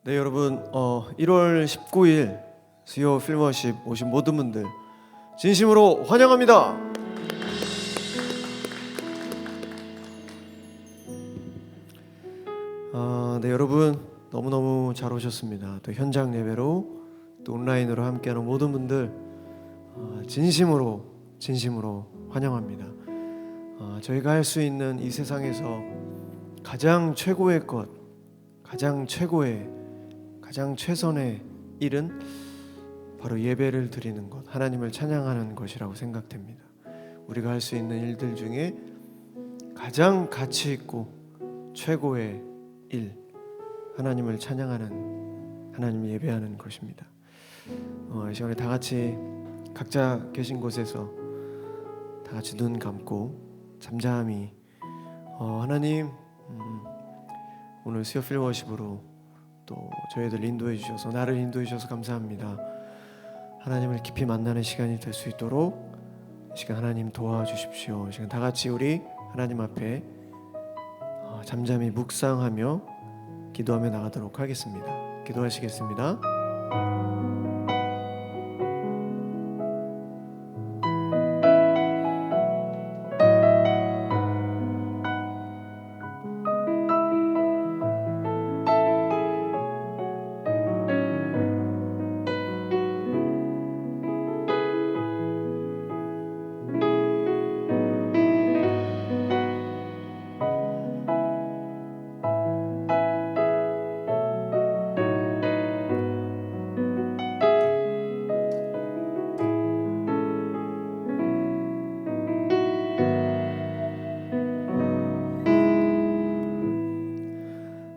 네, 여러분 1월 19일 수요 필머십 오신 모든 분들 진심으로 환영합니다. 네, 여러분 너무너무 잘 오셨습니다. 또 현장 예배로 또 온라인으로 함께하는 모든 분들 진심으로 환영합니다. 저희가 할 수 있는 이 세상에서 가장 최고의 것, 가장 최선의 일은 바로 예배를 드리는 것, 하나님을 찬양하는 것이라고 생각됩니다. 우리가 할 수 있는 일들 중에 가장 가치 있고 최고의 일, 하나님을 찬양하는, 하나님을 예배하는 것입니다. 이 시간에 다 같이 각자 계신 곳에서 다 같이 눈 감고 잠잠히 하나님, 오늘 수요 필워십으로 또 저희들 인도해 주셔서, 나를 인도해 주셔서 감사합니다. 하나님을 깊이 만나는 시간이 될 수 있도록 이 시간 하나님 도와주십시오. 이 시간 다 같이 우리 하나님 앞에 잠잠히 묵상하며 기도하며 나가도록 하겠습니다. 기도하시겠습니다.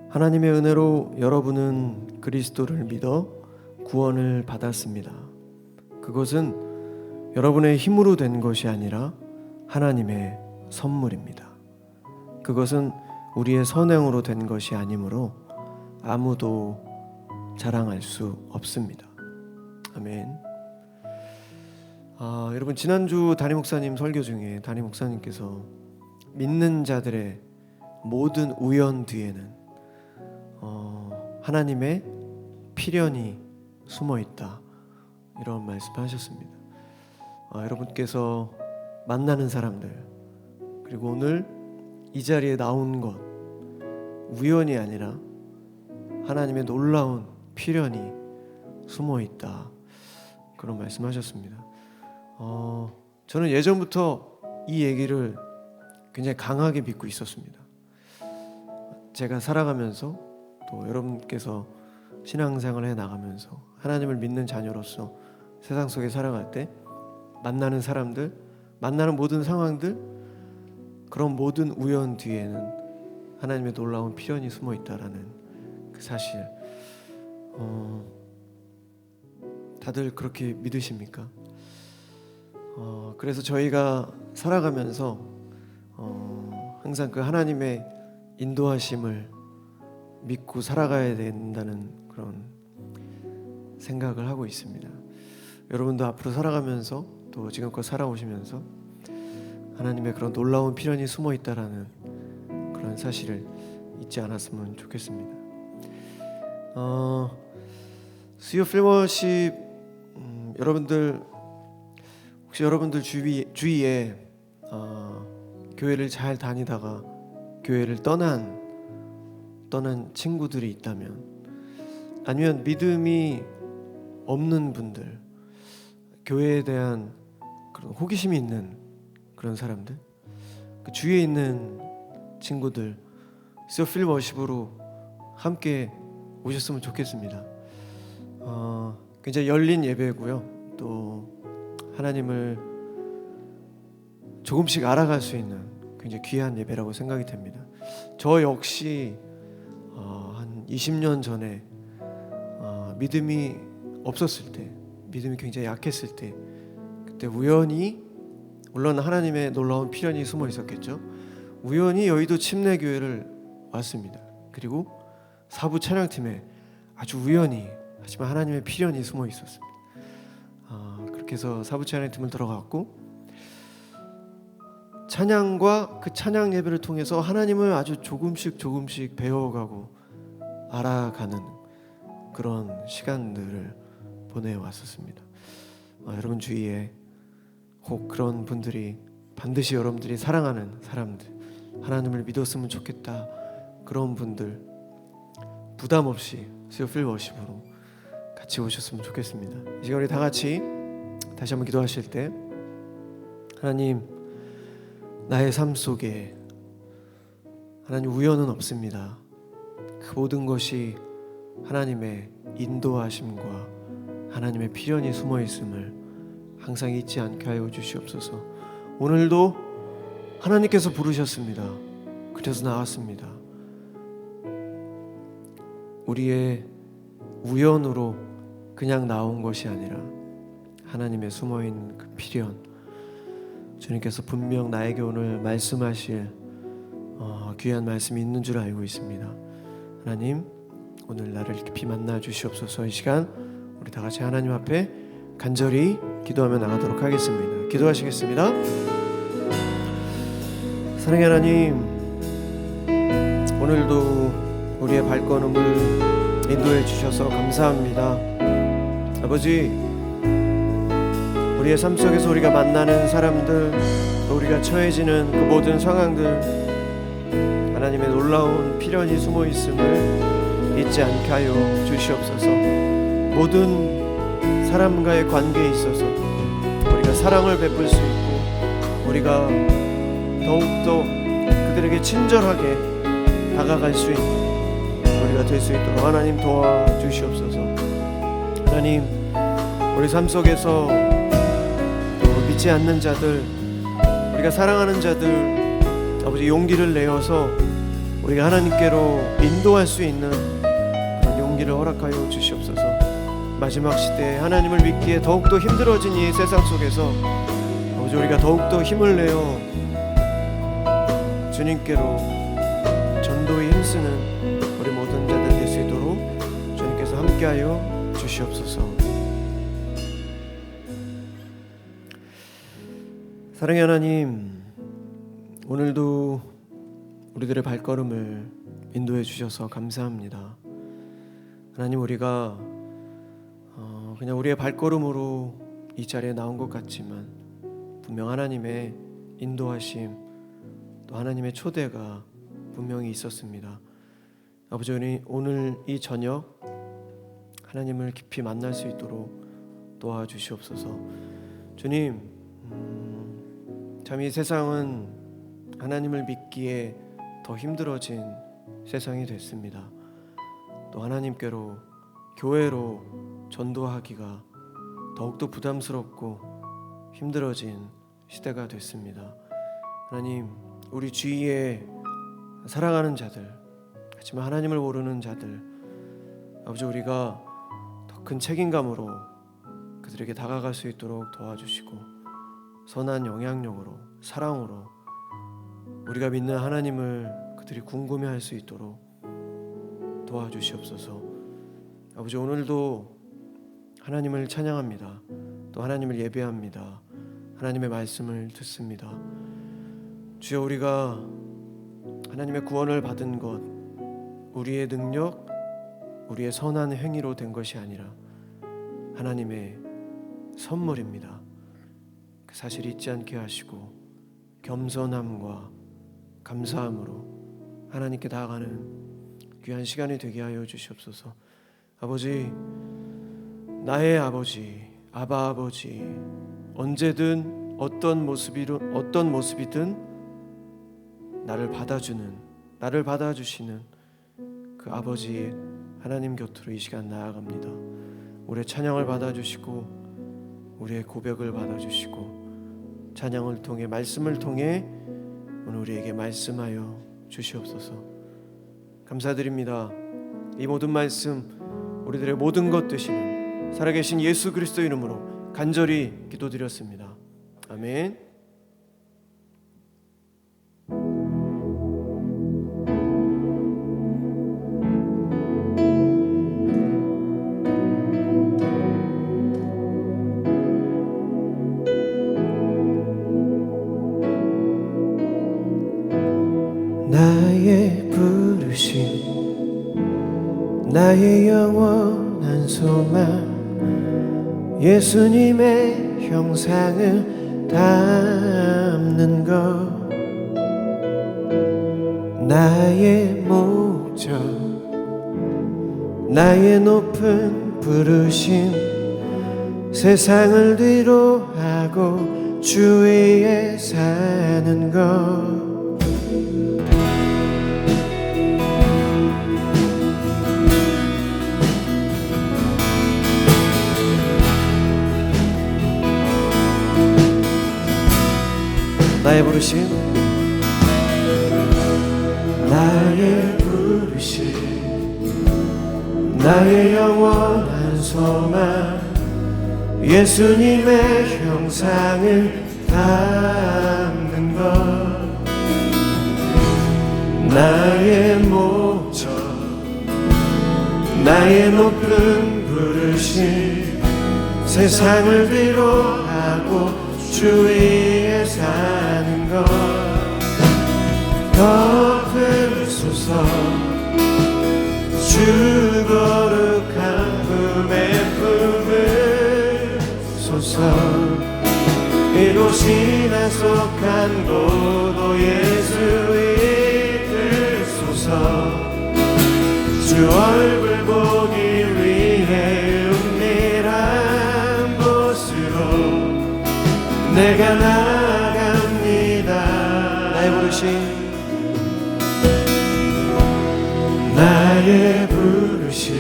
하나님의 은혜로 여러분은 그리스도를 믿어 구원을 받았습니다. 그것은 여러분의 힘으로 된 것이 아니라 하나님의 선물입니다. 그것은 우리의 선행으로 된 것이 아니므로 아무도 자랑할 수 없습니다. 아멘. 여러분, 지난주 담임 목사님 설교 중에 담임 목사님께서 믿는 자들의 모든 우연 뒤에는 하나님의 필연이 숨어 있다, 이런 말씀하셨습니다. 여러분께서 만나는 사람들, 그리고 오늘 이 자리에 나온 것, 우연이 아니라 하나님의 놀라운 필연이 숨어 있다, 그런 말씀하셨습니다. 저는 예전부터 이 얘기를 굉장히 강하게 믿고 있었습니다. 제가 살아가면서 또 여러분께서 신앙생활을 해나가면서 하나님을 믿는 자녀로서 세상 속에 살아갈 때 만나는 사람들, 만나는 모든 상황들, 그런 모든 우연 뒤에는 하나님의 놀라운 필연이 숨어 있다라는 그 사실, 다들 그렇게 믿으십니까? 그래서 저희가 살아가면서 항상 그 하나님의 인도하심을 믿고 살아가야 된다는 그런 생각을 하고 있습니다. 여러분도 앞으로 살아가면서 또 지금껏 살아오시면서 하나님의 그런 놀라운 필연이 숨어 있다라는 그런 사실을 잊지 않았으면 좋겠습니다. 수요 필머십, 여러분들 혹시 여러분들 주위에 교회를 잘 다니다가 교회를 떠난 친구들이 있다면, 아니면 믿음이 없는 분들, 교회에 대한 그런 호기심이 있는 그런 사람들, 그 주위에 있는 친구들 수요 필워십으로 함께 오셨으면 좋겠습니다. 굉장히 열린 예배고요. 또 하나님을 조금씩 알아갈 수 있는 굉장히 귀한 예배라고 생각이 됩니다. 저 역시 한 20년 전에 믿음이 없었을 때, 믿음이 굉장히 약했을 때, 그때 우연히, 물론 하나님의 놀라운 필연이 숨어 있었겠죠. 우연히 여의도 침례교회를 왔습니다. 그리고 사부 찬양팀에 아주 우연히, 하지만 하나님의 필연이 숨어 있었습니다. 그렇게 해서 사부 찬양팀을 들어갔고, 찬양과 그 찬양 예배를 통해서 하나님을 아주 조금씩 배워가고 알아가는 그런 시간들을 보내왔었습니다. 여러분 주위에 혹 그런 분들이 반드시 여러분들이 사랑하는 사람들, 하나님을 믿었으면 좋겠다 그런 분들 부담 없이 수요필 워십으로 같이 오셨으면 좋겠습니다. 이 시간 우리 다 같이 다시 한번 기도하실 때, 하나님, 나의 삶 속에 하나님 우연은 없습니다. 그 모든 것이 하나님의 인도하심과 하나님의 필연이 숨어 있음을 항상 잊지 않게 하여 주시옵소서. 오늘도 하나님께서 부르셨습니다. 그래서 나왔습니다. 우리의 우연으로 그냥 나온 것이 아니라 하나님의 숨어있는 그 필연, 주님께서 분명 나에게 오늘 말씀하실 귀한 말씀이 있는 줄 알고 있습니다. 하나님, 오늘 나를 깊이 만나 주시옵소서. 이 시간 우리 다 같이 하나님 앞에 간절히 기도하며 나가도록 하겠습니다. 기도하시겠습니다. 사랑의 하나님, 오늘도 우리의 발걸음을 인도해 주셔서 감사합니다. 아버지, 우리의 삶 속에서 우리가 만나는 사람들, 또 우리가 처해지는 그 모든 상황들, 하나님의 놀라운 필연이 숨어 있음을 잊지 않게 하여 주시옵소서. 모든 사람과의 관계에 있어서 우리가 사랑을 베풀 수 있고, 우리가 더욱더 그들에게 친절하게 다가갈 수 있는 우리가 될 수 있도록 하나님 도와주시옵소서. 하나님, 우리 삶 속에서 또 믿지 않는 자들, 우리가 사랑하는 자들, 아버지 용기를 내어서 우리가 하나님께로 인도할 수 있는 그런 용기를 허락하여 주시옵소서. 마지막 시대에 하나님을 믿기에 더욱더 힘들어진 이 세상 속에서 아버지, 우리가 더욱더 힘을 내어 주님께로 전도에 힘쓰는 우리 모든 자들 될 수 있도록 주님께서 함께하여 주시옵소서. 사랑의 하나님, 오늘도 우리들의 발걸음을 인도해 주셔서 감사합니다. 하나님, 우리가 그냥 우리의 발걸음으로 이 자리에 나온 것 같지만 분명 하나님의 인도하심, 또 하나님의 초대가 분명히 있었습니다. 아버지, 오늘 이 저녁 하나님을 깊이 만날 수 있도록 도와주시옵소서. 주님, 참 이 세상은 하나님을 믿기에 더 힘들어진 세상이 됐습니다. 또 하나님께로, 교회로 전도하기가 더욱더 부담스럽고 힘들어진 시대가 됐습니다. 하나님, 우리 주위에 사랑하는 자들, 하지만 하나님을 모르는 자들, 아버지, 우리가 더 큰 책임감으로 그들에게 다가갈 수 있도록 도와주시고, 선한 영향력으로, 사랑으로 우리가 믿는 하나님을 그들이 궁금해할 수 있도록 도와주시옵소서. 아버지, 오늘도 하나님을 찬양합니다. 또 하나님을 예배합니다. 하나님의 말씀을 듣습니다. 주여, 우리가 하나님의 구원을 받은 것, 우리의 능력, 우리의 선한 행위로 된 것이 아니라 하나님의 선물입니다. 그 사실 잊지 않게 하시고 겸손함과 감사함으로 하나님께 나아가는 귀한 시간이 되게 하여 주시옵소서. 아버지, 나의 아버지, 아바 아버지, 언제든 어떤 모습이든 나를 받아주시는 그 아버지 하나님 곁으로 이 시간 나아갑니다. 우리의 찬양을 받아주시고 우리의 고백을 받아주시고 찬양을 통해, 말씀을 통해 오늘 우리에게 말씀하여 주시옵소서. 감사드립니다. 이 모든 말씀 우리들의 모든 것 되시는 살아계신 예수 그리스도 이름으로 간절히 기도드렸습니다. 아멘. 나의 부르심, 나의 영원 영원한 소망 예수님의 형상을 담는 것 나의 목적 나의 높은 부르심 세상을 뒤로하고 주 위에 사는 것 나의 부르심 나의 부르심 나의 영원한 소망 예수님의 형상을 담는 것 나의 목적 나의 높은 부르심 세상을 뒤로하고 주 위에 사는 것 덮으소서 주 거룩한 품에 품으소서 이곳이나 속한 곳도 예수 이끌소서 주 얼굴 보기 위해 은밀한 곳으로 내가 나갑니다 나의 부르심 나의 부르심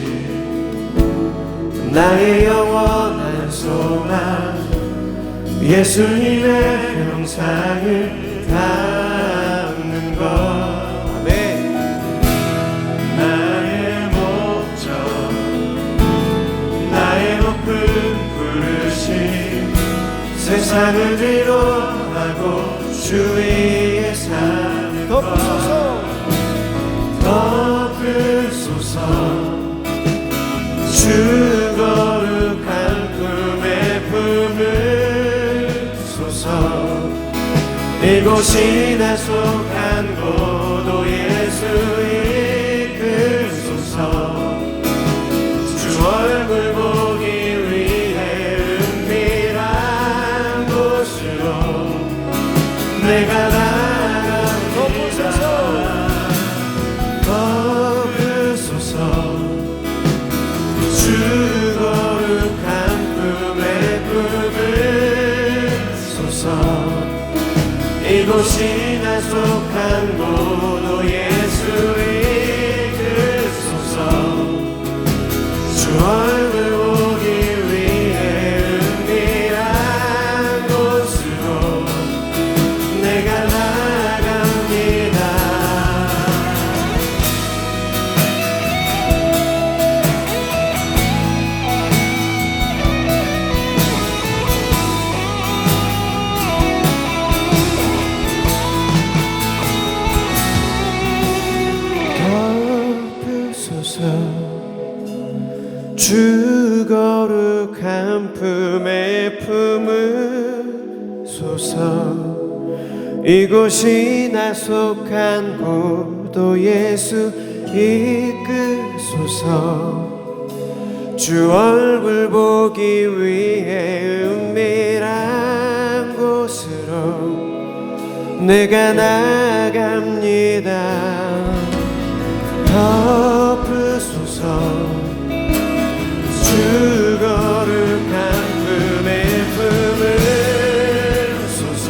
나의 영원한 소망 예수님의 형상을 담는 것 아멘 나의 목적 나의 높은 부르심 세상을 뒤로하고 주 위에 사는 것 덮으소서 주 거룩한 품에 품으소서 이곳이나 속한 곳도 예수 이끌소서 주 얼굴 보기 위해 은밀한 곳으로 내가 이곳이나 속한 곳도 예수 이끌소서 주 얼굴 보기 위해 은밀한 곳으로 내가 나갑니다 주 거룩한 품에 품으소서 이곳이나 속한 곳도 예수 이끌소서 주 얼굴 보기 위해 은밀한 곳으로 내가 나갑니다 덮으소서 주 거룩한 품에 품으소서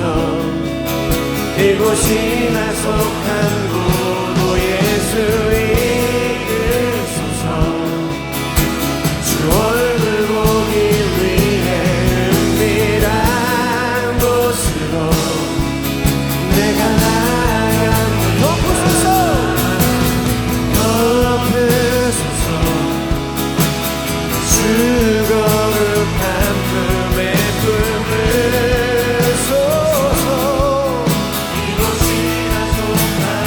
이곳이나 속한 곳도 예수 이끌소서 주 얼굴 보기 위해 은밀한 곳으로 내가 나갑니다 덮으소서 주 거룩한 품에 품으소서 이곳이나 속한 곳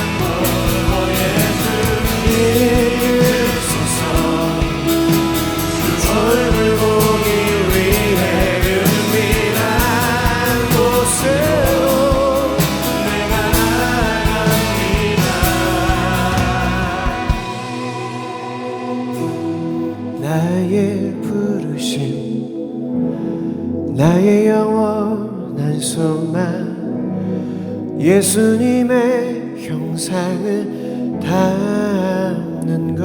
예수님의 형상을 담는 것.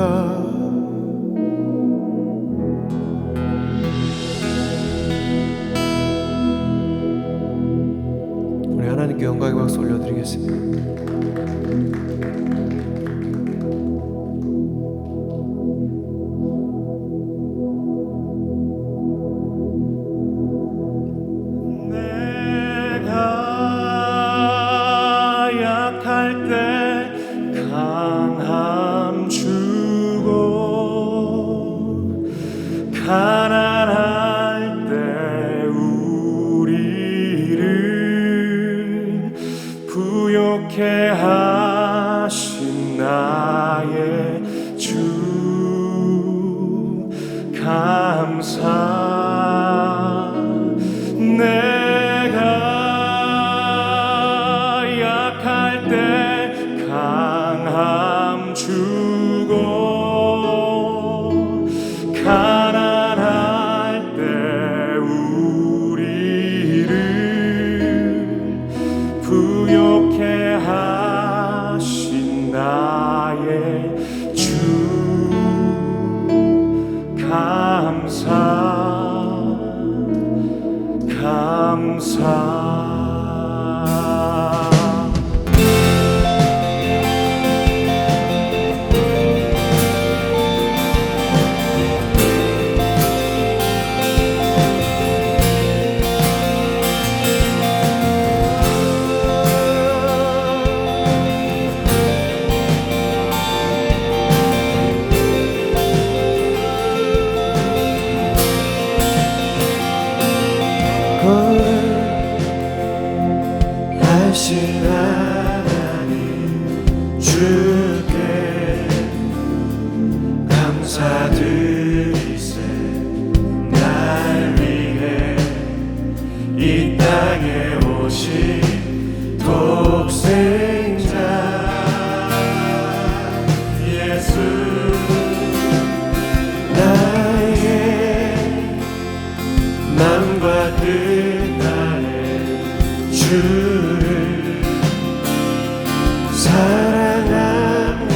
우리 하나님께 영광의 박수 올려드리겠습니다. 가난할 때 우리를 부욕해 하신 나의 주 감사. 내가 약할 때 강함 주고 가난할 때 우리를 부욕해 하신 나의 주 감사. 하신 하나님 주께 감사드리세. 날 위해 이 땅에 오신 독생자 예수, 나의 맘과 뜻 다해 주를 사랑합니다.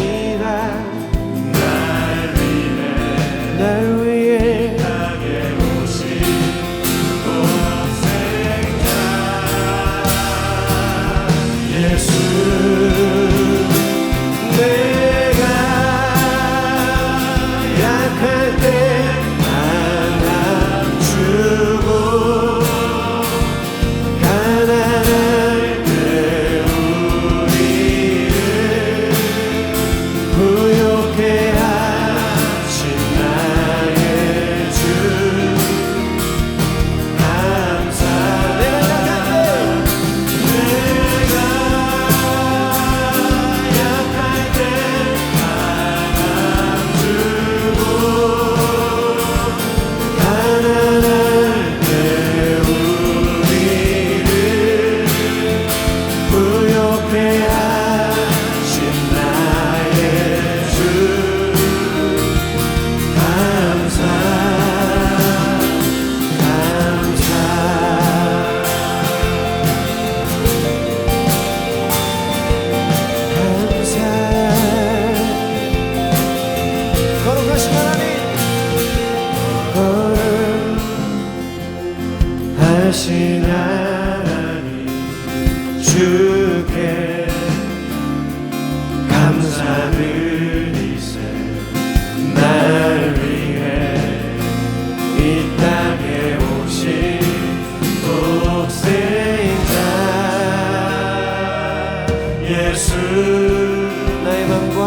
날 위해 땅에 오신 독생자 예수, 내가 약할 때 강함 주고 가난할 때 우리를 부욕해 하신 나의 주 감사. 내가 약할 때 강함 주고 가난할 때 우리를 부욕해 하신 나의 주 감사. 거룩하신 하나님, 거룩하신 하나님 주께 감사드리세. 날 위해 이 땅에 오신 독생자 예수, 나의 맘과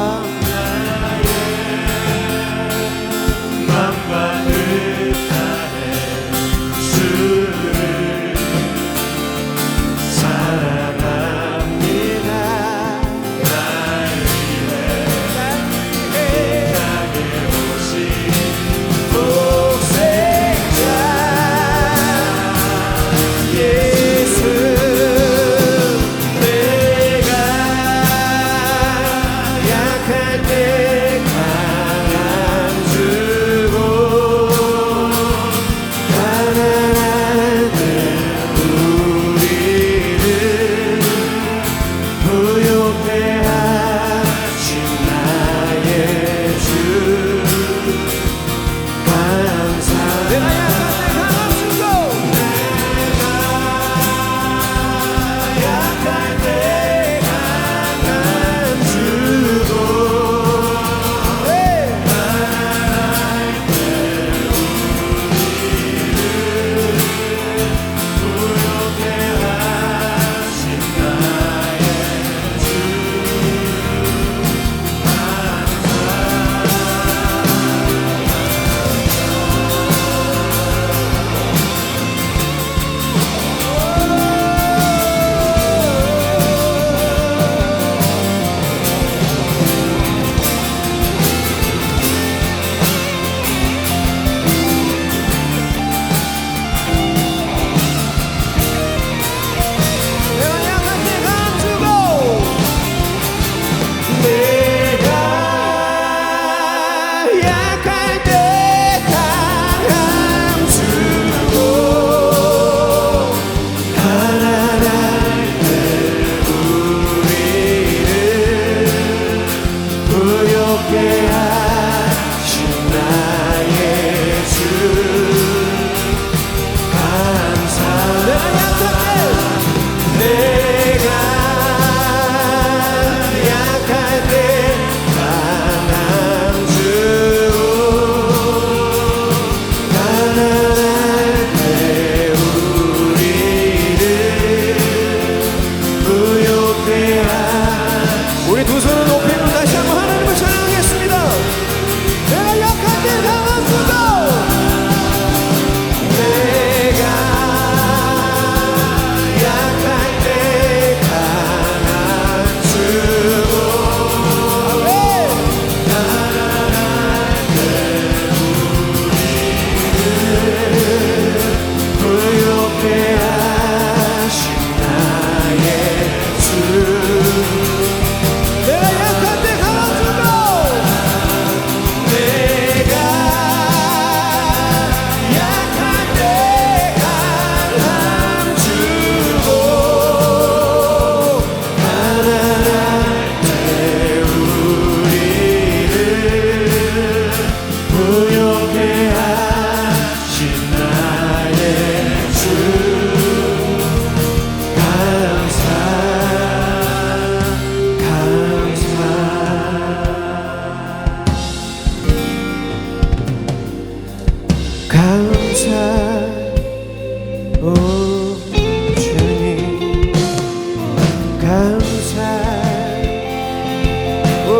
뜻 다해 주를 사랑합니다. 날 위해 땅에 오신 독생자 예수, 내가 약할 우리 두 손을 높이고 다시 한번 하나님을 찬양하겠습니다. 내가 약할 때 강한 주도, 내가 약할 때 강한 주도, 부욕해 하신 나의 주. 내가 약할 때 강한 주도, 내가 약할 때 강한 주도, 가난할 때 우리를 부욕해 하신 나의 주. 감사 오 주님, 감사. 오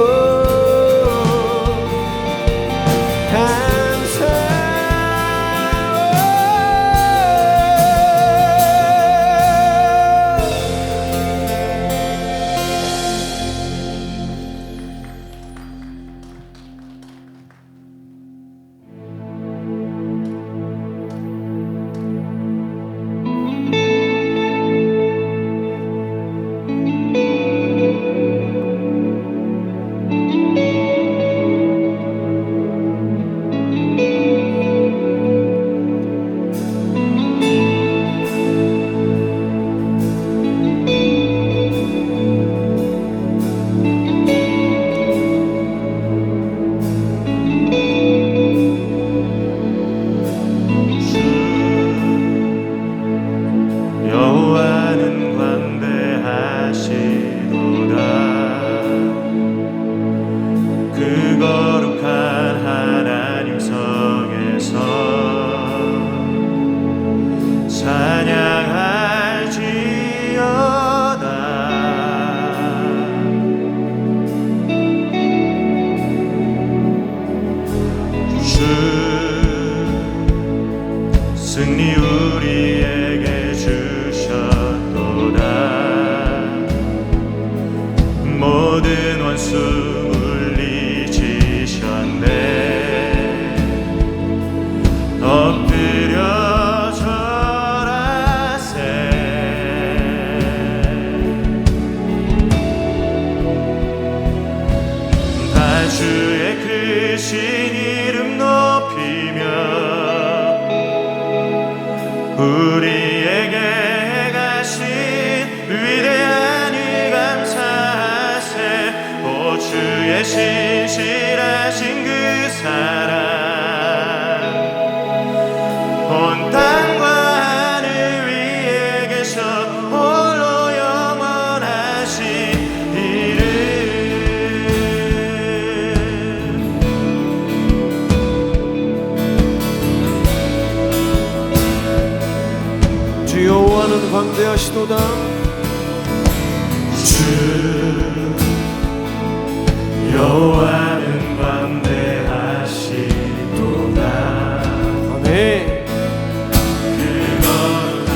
감사. 여호와는 광대하시도다. 그 거룩한 하나님 성에서 찬양할지어다. 주 승리 우리에게 주셨도다. 모든 원수 물리치셨네. 엎드려 절하세. 다 주의 크신 이름 높이며 우리에게 행하신 위대한 일 감사하세. 오 주의 신실하신 그 사랑, 온 땅과 하늘 위에 계셔 홀로 영원하신 이름. 주 여호와는 광대하시도다. 주 여호와는 광대하시도다. 아멘. 그 거룩한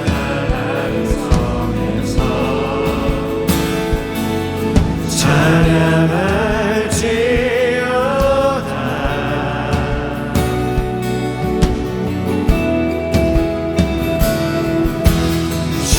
하나님 성에서 찬양할지어다. 주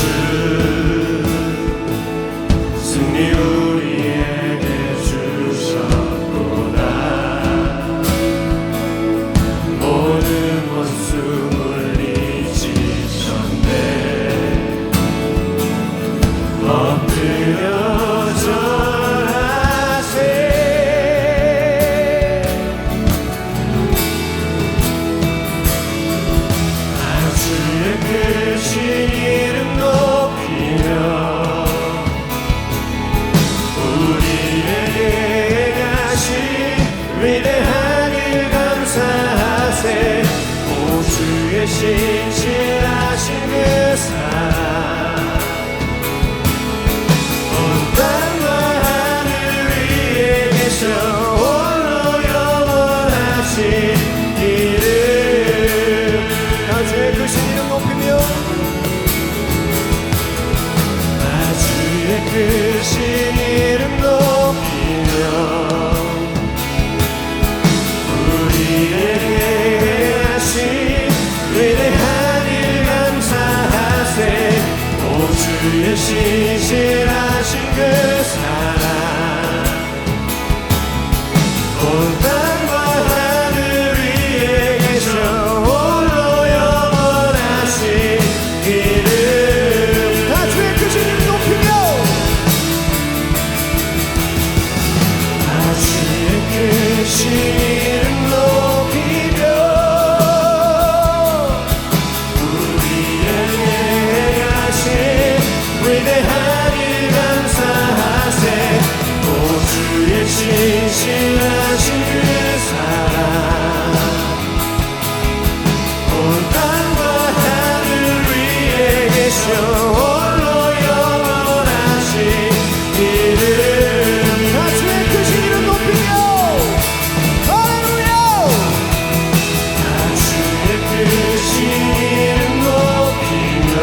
이름 높이며 우리에게 하신 위대한 일 감사하세. 또 주의 진실하신 그 사랑 온 땅과 하늘 위에 계셔 홀로 영원하신 이름. 다 주의 크신 이름 높이며 할렐루야. 다 주의 크신 이름 높이며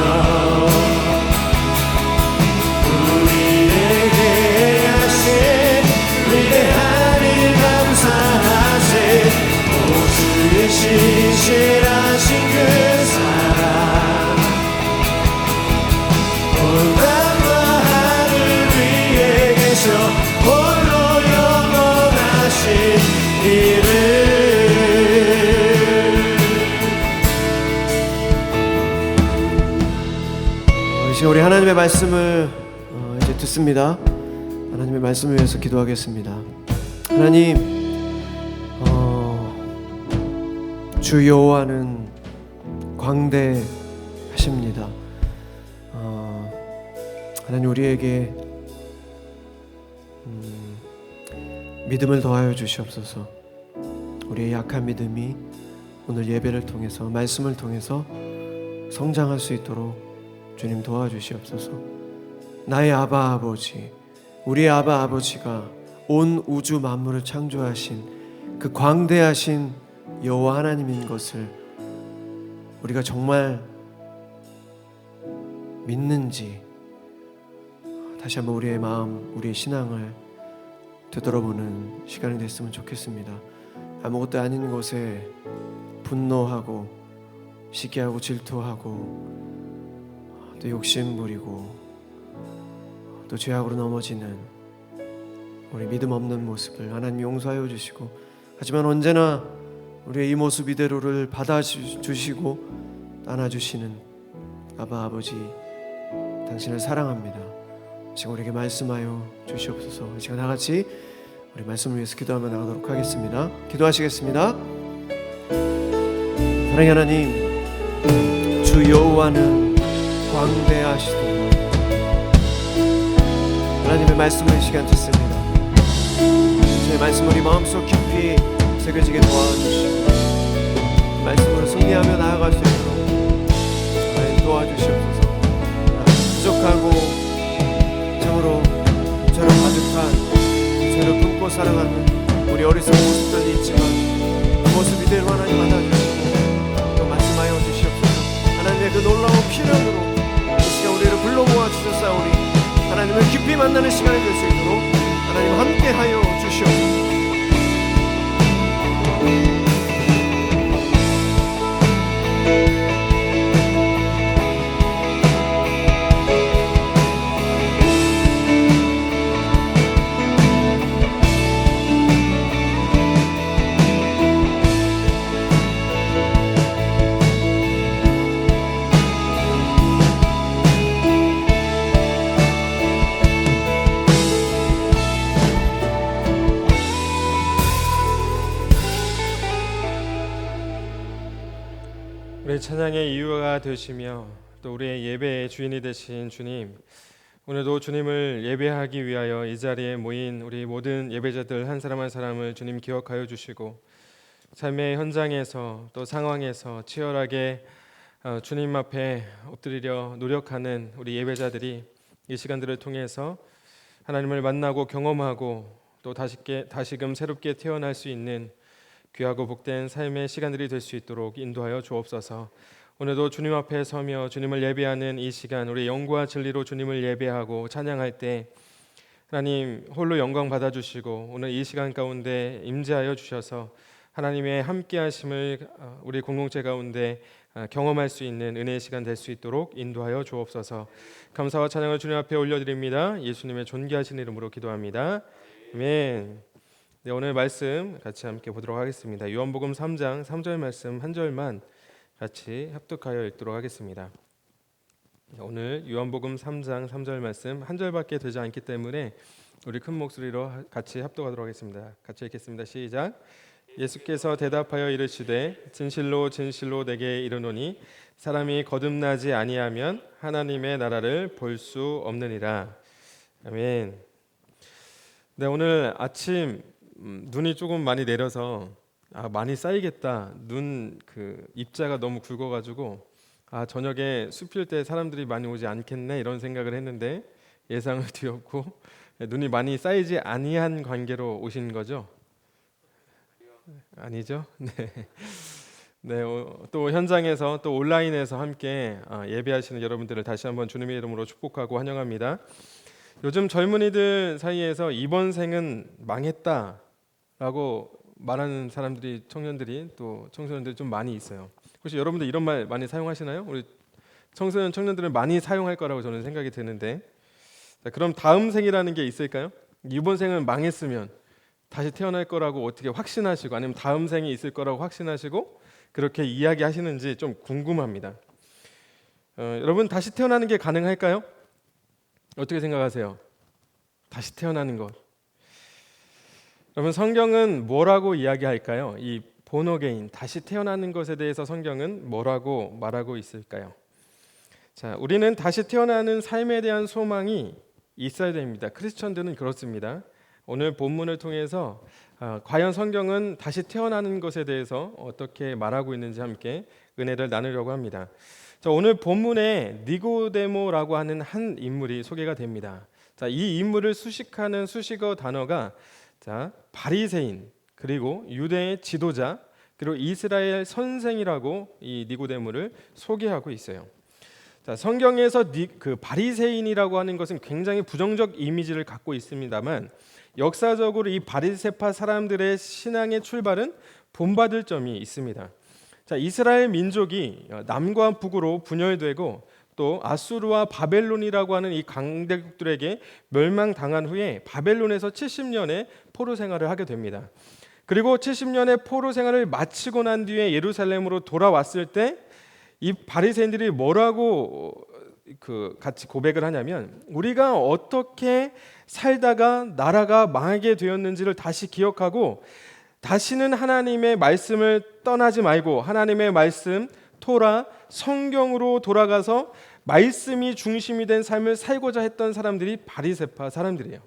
우리에게 하신 위대한 일 감사하세. 오 주의 신실하신 그 사랑 온 땅과 하늘 위에 계셔 홀로 영원하신 이름. 이 시간 우리 하나님의 말씀을 이제 듣습니다. 하나님의 말씀을 위해서 기도하겠습니다. 하나님, 주 여호와는 광대하십니다. 하나님, 우리에게 믿음을 더하여 주시옵소서. 우리의 약한 믿음이 오늘 예배를 통해서 말씀을 통해서 성장할 수 있도록 주님 도와주시옵소서. 나의 아바 아버지, 우리의 아바 아버지가 온 우주 만물을 창조하신 그 광대하신 여호와 하나님인 것을 우리가 정말 믿는지 다시 한번 우리의 마음, 우리의 신앙을 되돌아보는 시간이 됐으면 좋겠습니다. 아무것도 아닌 것에 분노하고 시기하고 질투하고 또 욕심 부리고 또 죄악으로 넘어지는 우리 믿음 없는 모습을 하나님 용서하여 주시고, 하지만 언제나 우리의 이 모습 이대로를 받아주시고 안아주시는 아바 아버지, 당신을 사랑합니다. 지금 우리에게 말씀하여 주시옵소서. 이 시간 다같이 우리 말씀을 위해서 기도하며 나가도록 하겠습니다. 기도하시겠습니다. 사랑의 하나님, 주 여호와는 광대하시도다. 하나님의 말씀을 이 시간 듣습니다. 제 말씀을 우리 마음속 깊이 새겨지게 도와주시고 말씀으로 승리하며 나아갈 수 있도록 하나님 도와주시옵소서. 부족하고 참으로 죄로 가득한, 죄를 품고 살아가는 우리 어리석은 모습들이 있지만 그 모습 이대로 하나님 받아주시고 또 말씀하여 주시옵소서. 하나님의 그 놀라운 필요로 이 시간 우리를 불러 모아 주셨사오니 하나님을 깊이 만나는 시간이 될 수 있도록 하나님 함께하여 주시옵소서. 우리 찬양의 이유가 되시며 또 우리의 예배의 주인이 되신 주님, 오늘도 주님을 예배하기 위하여 이 자리에 모인 우리 모든 예배자들 한 사람 한 사람을 주님 기억하여 주시고, 삶의 현장에서 또 상황에서 치열하게 주님 앞에 엎드리려 노력하는 우리 예배자들이 이 시간들을 통해서 하나님을 만나고 경험하고 또 다시금 새롭게 태어날 수 있는 귀하고 복된 삶의 시간들이 될 수 있도록 인도하여 주옵소서. 오늘도 주님 앞에 서며 주님을 예배하는 이 시간, 우리 영과 진리로 주님을 예배하고 찬양할 때 하나님 홀로 영광 받아주시고 오늘 이 시간 가운데 임재하여 주셔서 하나님의 함께하심을 우리 공동체 가운데 경험할 수 있는 은혜의 시간 될 수 있도록 인도하여 주옵소서. 감사와 찬양을 주님 앞에 올려드립니다. 예수님의 존귀하신 이름으로 기도합니다. 아멘. 네, 오늘 말씀 같이 함께 보도록 하겠습니다. 요한복음 3장 3절 말씀 한 절만 같이 합독하여 읽도록 하겠습니다. 오늘 요한복음 3장 3절 말씀 한 절밖에 되지 않기 때문에 우리 큰 목소리로 같이 합독하도록 하겠습니다. 같이 읽겠습니다. 시작. 예수께서 대답하여 이르시되 진실로 진실로 내게 이르노니 사람이 거듭나지 아니하면 하나님의 나라를 볼 수 없느니라. 아멘. 네, 오늘 아침 눈이 조금 많이 내려서 많이 쌓이겠다. 눈 입자가 너무 굵어가지고 저녁에 숲일 때 사람들이 많이 오지 않겠네 이런 생각을 했는데 예상을 뒤엎고 눈이 많이 쌓이지 아니한 관계로 오신 거죠? 아니죠? 네. 네, 또 현장에서 또 온라인에서 함께 예배하시는 여러분들을 다시 한번 주님의 이름으로 축복하고 환영합니다. 요즘 젊은이들 사이에서 이번 생은 망했다라고 말하는 사람들이 청년들이 또 청소년들이 좀 많이 있어요. 혹시 여러분들 이런 말 많이 사용하시나요? 우리 청소년 청년들은 많이 사용할 거라고 저는 생각이 드는데, 자, 그럼 다음 생이라는 게 있을까요? 이번 생은 망했으면 다시 태어날 거라고 어떻게 확신하시고 아니면 다음 생이 있을 거라고 확신하시고 그렇게 이야기하시는지 좀 궁금합니다. 여러분 다시 태어나는 게 가능할까요? 어떻게 생각하세요? 다시 태어나는 것. 여러분 성경은 뭐라고 이야기할까요? 이 본어게인 다시 태어나는 것에 대해서 성경은 뭐라고 말하고 있을까요? 자, 우리는 다시 태어나는 삶에 대한 소망이 있어야 됩니다. 크리스천들은 그렇습니다. 오늘 본문을 통해서 과연 성경은 다시 태어나는 것에 대해서 어떻게 말하고 있는지 함께 은혜를 나누려고 합니다. 자, 오늘 본문에 니고데모라고 하는 한 인물이 소개가 됩니다. 자, 이 인물을 수식하는 수식어 단어가 바리새인, 그리고 유대의 지도자, 그리고 이스라엘 선생이라고 이 니고데모를 소개하고 있어요. 자, 성경에서 그 바리새인이라고 하는 것은 굉장히 부정적 이미지를 갖고 있습니다만 역사적으로 이 바리새파 사람들의 신앙의 출발은 본받을 점이 있습니다. 자, 이스라엘 민족이 남과 북으로 분열되고 또 아수르와 바벨론이라고 하는 이 강대국들에게 멸망당한 후에 바벨론에서 70년의 포로 생활을 하게 됩니다. 그리고 70년의 포로 생활을 마치고 난 뒤에 예루살렘으로 돌아왔을 때 이 바리새인들이 뭐라고 같이 고백을 하냐면 우리가 어떻게 살다가 나라가 망하게 되었는지를 다시 기억하고 다시는 하나님의 말씀을 떠나지 말고 하나님의 말씀, 토라, 성경으로 돌아가서 말씀이 중심이 된 삶을 살고자 했던 사람들이 바리새파 사람들이에요.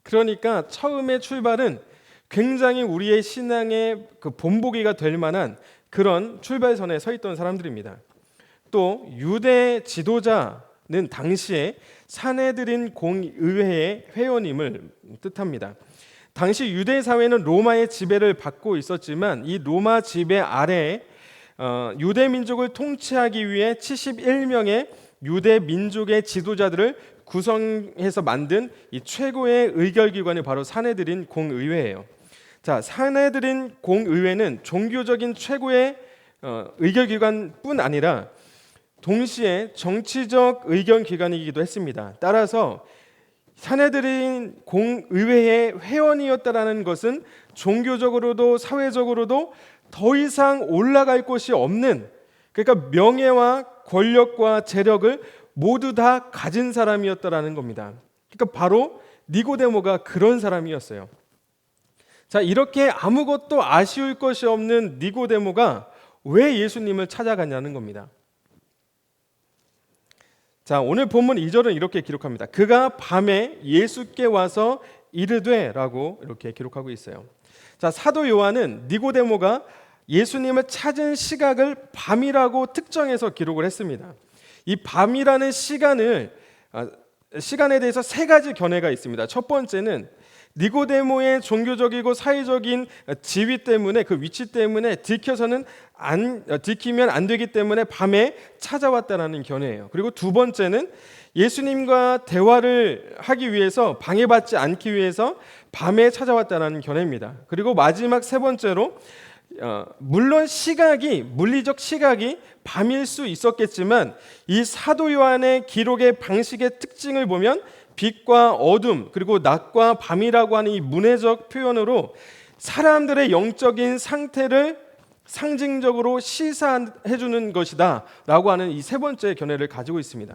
그러니까 처음의 출발은 굉장히 우리의 신앙의 본보기가 될 만한 그런 출발선에 서 있던 사람들입니다. 또 유대 지도자는 당시에 사내들인 공의회의 회원임을 뜻합니다. 당시 유대 사회는 로마의 지배를 받고 있었지만 이 로마 지배 아래에 유대 민족을 통치하기 위해 71명의 유대 민족의 지도자들을 구성해서 만든 이 최고의 의결기관이 바로 사내들인 공의회예요. 자, 사내들인 공의회는 종교적인 최고의 의결기관뿐 아니라 동시에 정치적 의견기관이기도 했습니다. 따라서 사내들인 공의회의 회원이었다라는 것은 종교적으로도 사회적으로도 더 이상 올라갈 곳이 없는, 그러니까 명예와 권력과 재력을 모두 다 가진 사람이었다라는 겁니다. 그러니까 바로 니고데모가 그런 사람이었어요. 자, 이렇게 아무것도 아쉬울 것이 없는 니고데모가 왜 예수님을 찾아갔냐는 겁니다. 자, 오늘 본문 2절은 이렇게 기록합니다. 그가 밤에 예수께 와서 이르되라고 이렇게 기록하고 있어요. 자, 사도 요한은 니고데모가 예수님을 찾은 시각을 밤이라고 특정해서 기록을 했습니다. 이 밤이라는 시간에 대해서 세 가지 견해가 있습니다. 첫 번째는 니고데모의 종교적이고 사회적인 지위 때문에 그 위치 때문에 들키면 안 되기 때문에 밤에 찾아왔다는 견해예요. 그리고 두 번째는 예수님과 대화를 하기 위해서 방해받지 않기 위해서 밤에 찾아왔다는 견해입니다. 그리고 마지막 세 번째로 물론 물리적 시각이 밤일 수 있었겠지만 이 사도 요한의 기록의 방식의 특징을 보면 빛과 어둠 그리고 낮과 밤이라고 하는 이 문해적 표현으로 사람들의 영적인 상태를 상징적으로 시사해 주는 것이다 라고 하는 이 세 번째 견해를 가지고 있습니다.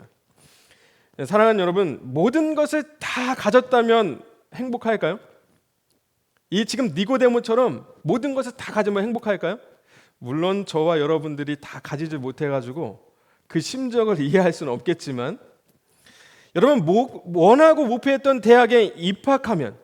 사랑하는 여러분, 모든 것을 다 가졌다면 행복할까요? 이 지금 니고데모처럼 모든 것을 다 가지면 행복할까요? 물론 저와 여러분들이 다 가지지 못해가지고 그 심정을 이해할 수는 없겠지만, 여러분 원하고 목표했던 대학에 입학하면,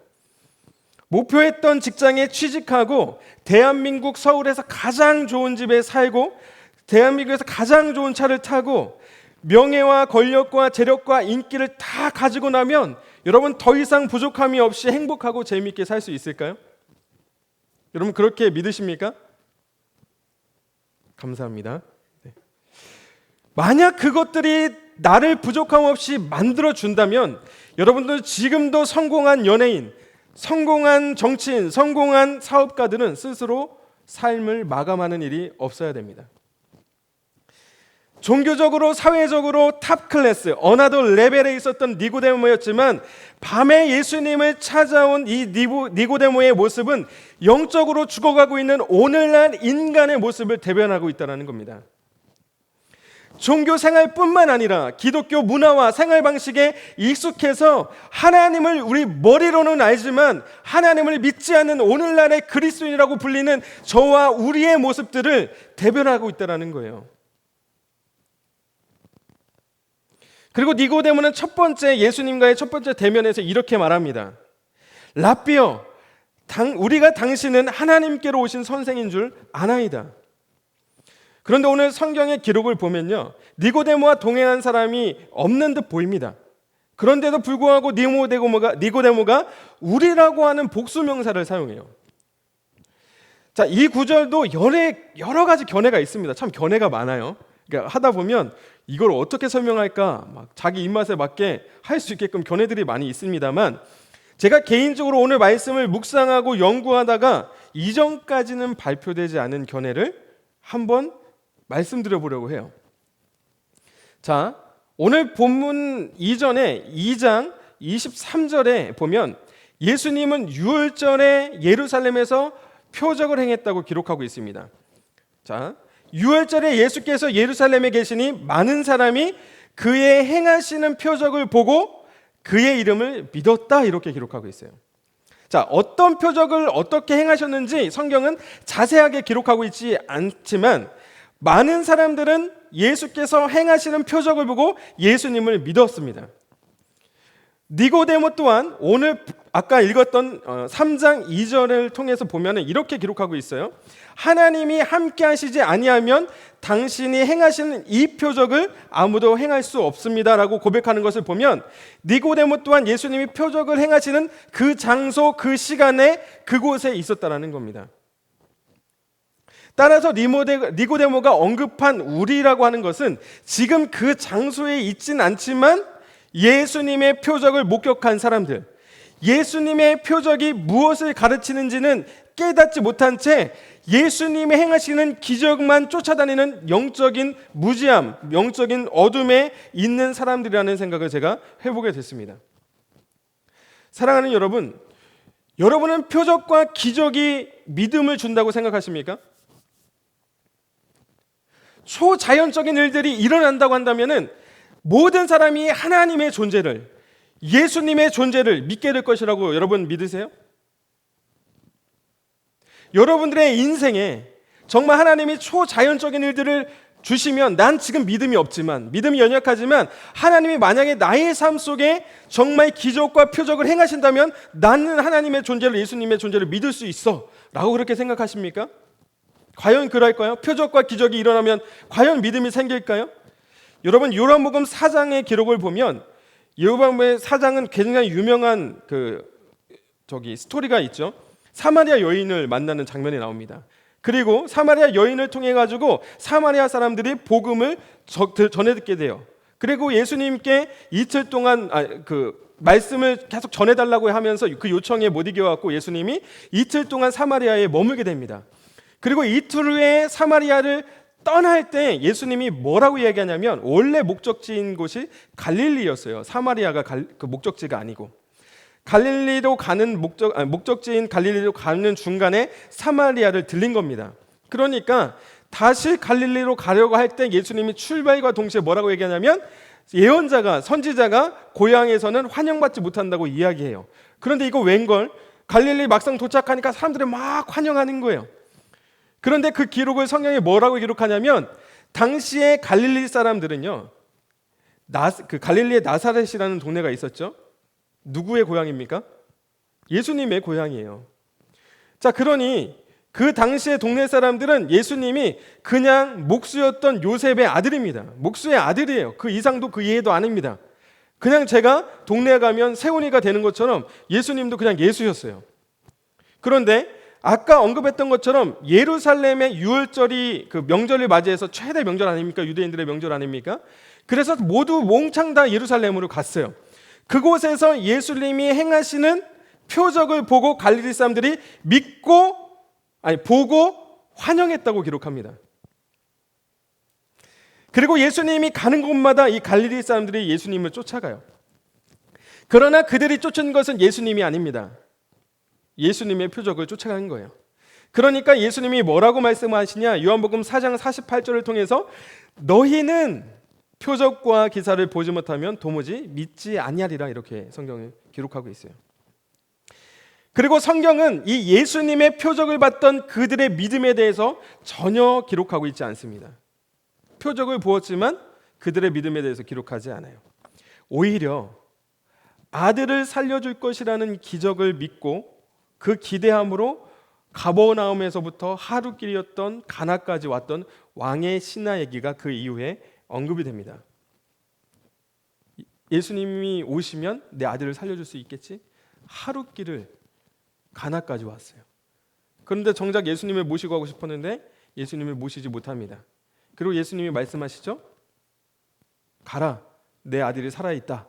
목표했던 직장에 취직하고, 대한민국 서울에서 가장 좋은 집에 살고, 대한민국에서 가장 좋은 차를 타고, 명예와 권력과 재력과 인기를 다 가지고 나면 여러분 더 이상 부족함이 없이 행복하고 재미있게 살 수 있을까요? 여러분 그렇게 믿으십니까? 감사합니다. 네. 만약 그것들이 나를 부족함 없이 만들어 준다면 여러분들 지금도 성공한 연예인, 성공한 정치인, 성공한 사업가들은 스스로 삶을 마감하는 일이 없어야 됩니다. 종교적으로 사회적으로 탑 클래스, 어나더 레벨에 있었던 니고데모였지만 밤에 예수님을 찾아온 이 니고데모의 모습은 영적으로 죽어가고 있는 오늘날 인간의 모습을 대변하고 있다는 겁니다. 종교 생활뿐만 아니라 기독교 문화와 생활 방식에 익숙해서 하나님을 우리 머리로는 알지만 하나님을 믿지 않는 오늘날의 그리스도인이라고 불리는 저와 우리의 모습들을 대변하고 있다는 거예요. 그리고 니고데모는 첫 번째 예수님과의 첫 번째 대면에서 이렇게 말합니다. 라삐여, 우리가 당신은 하나님께로 오신 선생인 줄 아나이다. 그런데 오늘 성경의 기록을 보면요, 니고데모와 동행한 사람이 없는 듯 보입니다. 그런데도 불구하고 니고데모가 우리라고 하는 복수명사를 사용해요. 자, 이 구절도 여러 가지 견해가 있습니다. 참 견해가 많아요. 그러니까 하다 보면 이걸 어떻게 설명할까 막 자기 입맛에 맞게 할 수 있게끔 견해들이 많이 있습니다만, 제가 개인적으로 오늘 말씀을 묵상하고 연구하다가 이전까지는 발표되지 않은 견해를 한번 말씀드려 보려고 해요. 자, 오늘 본문 이전에 2장 23절에 보면 예수님은 유월절에 예루살렘에서 표적을 행했다고 기록하고 있습니다. 자, 유월절에 예수께서 예루살렘에 계시니 많은 사람이 그의 행하시는 표적을 보고 그의 이름을 믿었다, 이렇게 기록하고 있어요. 자, 어떤 표적을 어떻게 행하셨는지 성경은 자세하게 기록하고 있지 않지만 많은 사람들은 예수께서 행하시는 표적을 보고 예수님을 믿었습니다. 니고데모 또한 오늘 아까 읽었던 3장 2절을 통해서 보면 이렇게 기록하고 있어요. 하나님이 함께 하시지 아니하면 당신이 행하시는 이 표적을 아무도 행할 수 없습니다 라고 고백하는 것을 보면 니고데모 또한 예수님이 표적을 행하시는 그 장소, 그 시간에 그곳에 있었다는 겁니다. 따라서 니고데모가 언급한 우리라고 하는 것은 지금 그 장소에 있진 않지만 예수님의 표적을 목격한 사람들, 예수님의 표적이 무엇을 가르치는지는 깨닫지 못한 채 예수님이 행하시는 기적만 쫓아다니는 영적인 무지함, 영적인 어둠에 있는 사람들이라는 생각을 제가 해보게 됐습니다. 사랑하는 여러분, 여러분은 표적과 기적이 믿음을 준다고 생각하십니까? 초자연적인 일들이 일어난다고 한다면은 모든 사람이 하나님의 존재를, 예수님의 존재를 믿게 될 것이라고 여러분 믿으세요? 여러분들의 인생에 정말 하나님이 초자연적인 일들을 주시면 난 지금 믿음이 없지만, 믿음이 연약하지만 하나님이 만약에 나의 삶 속에 정말 기적과 표적을 행하신다면 나는 하나님의 존재를, 예수님의 존재를 믿을 수 있어 라고 그렇게 생각하십니까? 과연 그럴까요? 표적과 기적이 일어나면 과연 믿음이 생길까요? 여러분, 요한복음 4장의 기록을 보면 요한복음 4장은 굉장히 유명한 스토리가 있죠. 사마리아 여인을 만나는 장면이 나옵니다. 그리고 사마리아 여인을 통해 가지고 사마리아 사람들이 복음을 전해 듣게 돼요. 그리고 예수님께 이틀 동안 말씀을 계속 전해달라고 하면서 그 요청에 못 이겨갖고 예수님이 이틀 동안 사마리아에 머물게 됩니다. 그리고 이틀 후에 사마리아를 떠날 때 예수님이 뭐라고 이야기하냐면 원래 목적지인 곳이 갈릴리였어요. 사마리아가 그 목적지가 아니고 갈릴리로 가는 목적지인 갈릴리로 가는 중간에 사마리아를 들린 겁니다. 그러니까 다시 갈릴리로 가려고 할 때 예수님이 출발과 동시에 뭐라고 얘기하냐면 예언자가, 선지자가 고향에서는 환영받지 못한다고 이야기해요. 그런데 이거 웬걸? 갈릴리 막상 도착하니까 사람들이 막 환영하는 거예요. 그런데 그 기록을 성경에 뭐라고 기록하냐면 당시에 갈릴리 사람들은요, 그 갈릴리의 나사렛이라는 동네가 있었죠. 누구의 고향입니까? 예수님의 고향이에요. 자, 그러니 그 당시의 동네 사람들은 예수님이 그냥 목수였던 요셉의 아들입니다. 목수의 아들이에요. 그 이상도 그 이해도 아닙니다. 그냥 제가 동네에 가면 세훈이가 되는 것처럼 예수님도 그냥 예수였어요. 그런데 아까 언급했던 것처럼 예루살렘의 유월절이 그 명절을 맞이해서 최대 명절 아닙니까? 유대인들의 명절 아닙니까? 그래서 모두 몽창 다 예루살렘으로 갔어요. 그곳에서 예수님이 행하시는 표적을 보고 갈릴리 사람들이 보고 환영했다고 기록합니다. 그리고 예수님이 가는 곳마다 이 갈릴리 사람들이 예수님을 쫓아가요. 그러나 그들이 쫓은 것은 예수님이 아닙니다. 예수님의 표적을 쫓아가는 거예요. 그러니까 예수님이 뭐라고 말씀하시냐? 요한복음 4장 48절을 통해서 너희는 표적과 기사를 보지 못하면 도무지 믿지 아니하리라, 이렇게 성경을 기록하고 있어요. 그리고 성경은 이 예수님의 표적을 봤던 그들의 믿음에 대해서 전혀 기록하고 있지 않습니다. 표적을 보았지만 그들의 믿음에 대해서 기록하지 않아요. 오히려 아들을 살려줄 것이라는 기적을 믿고 그 기대함으로 가버나움에서부터 하루길이었던 가나까지 왔던 왕의 신하 얘기가 그 이후에 언급이 됩니다. 예수님이 오시면 내 아들을 살려줄 수 있겠지? 하루길을 가나까지 왔어요. 그런데 정작 예수님을 모시고 가고 싶었는데 예수님을 모시지 못합니다. 그리고 예수님이 말씀하시죠. 가라, 내 아들이 살아있다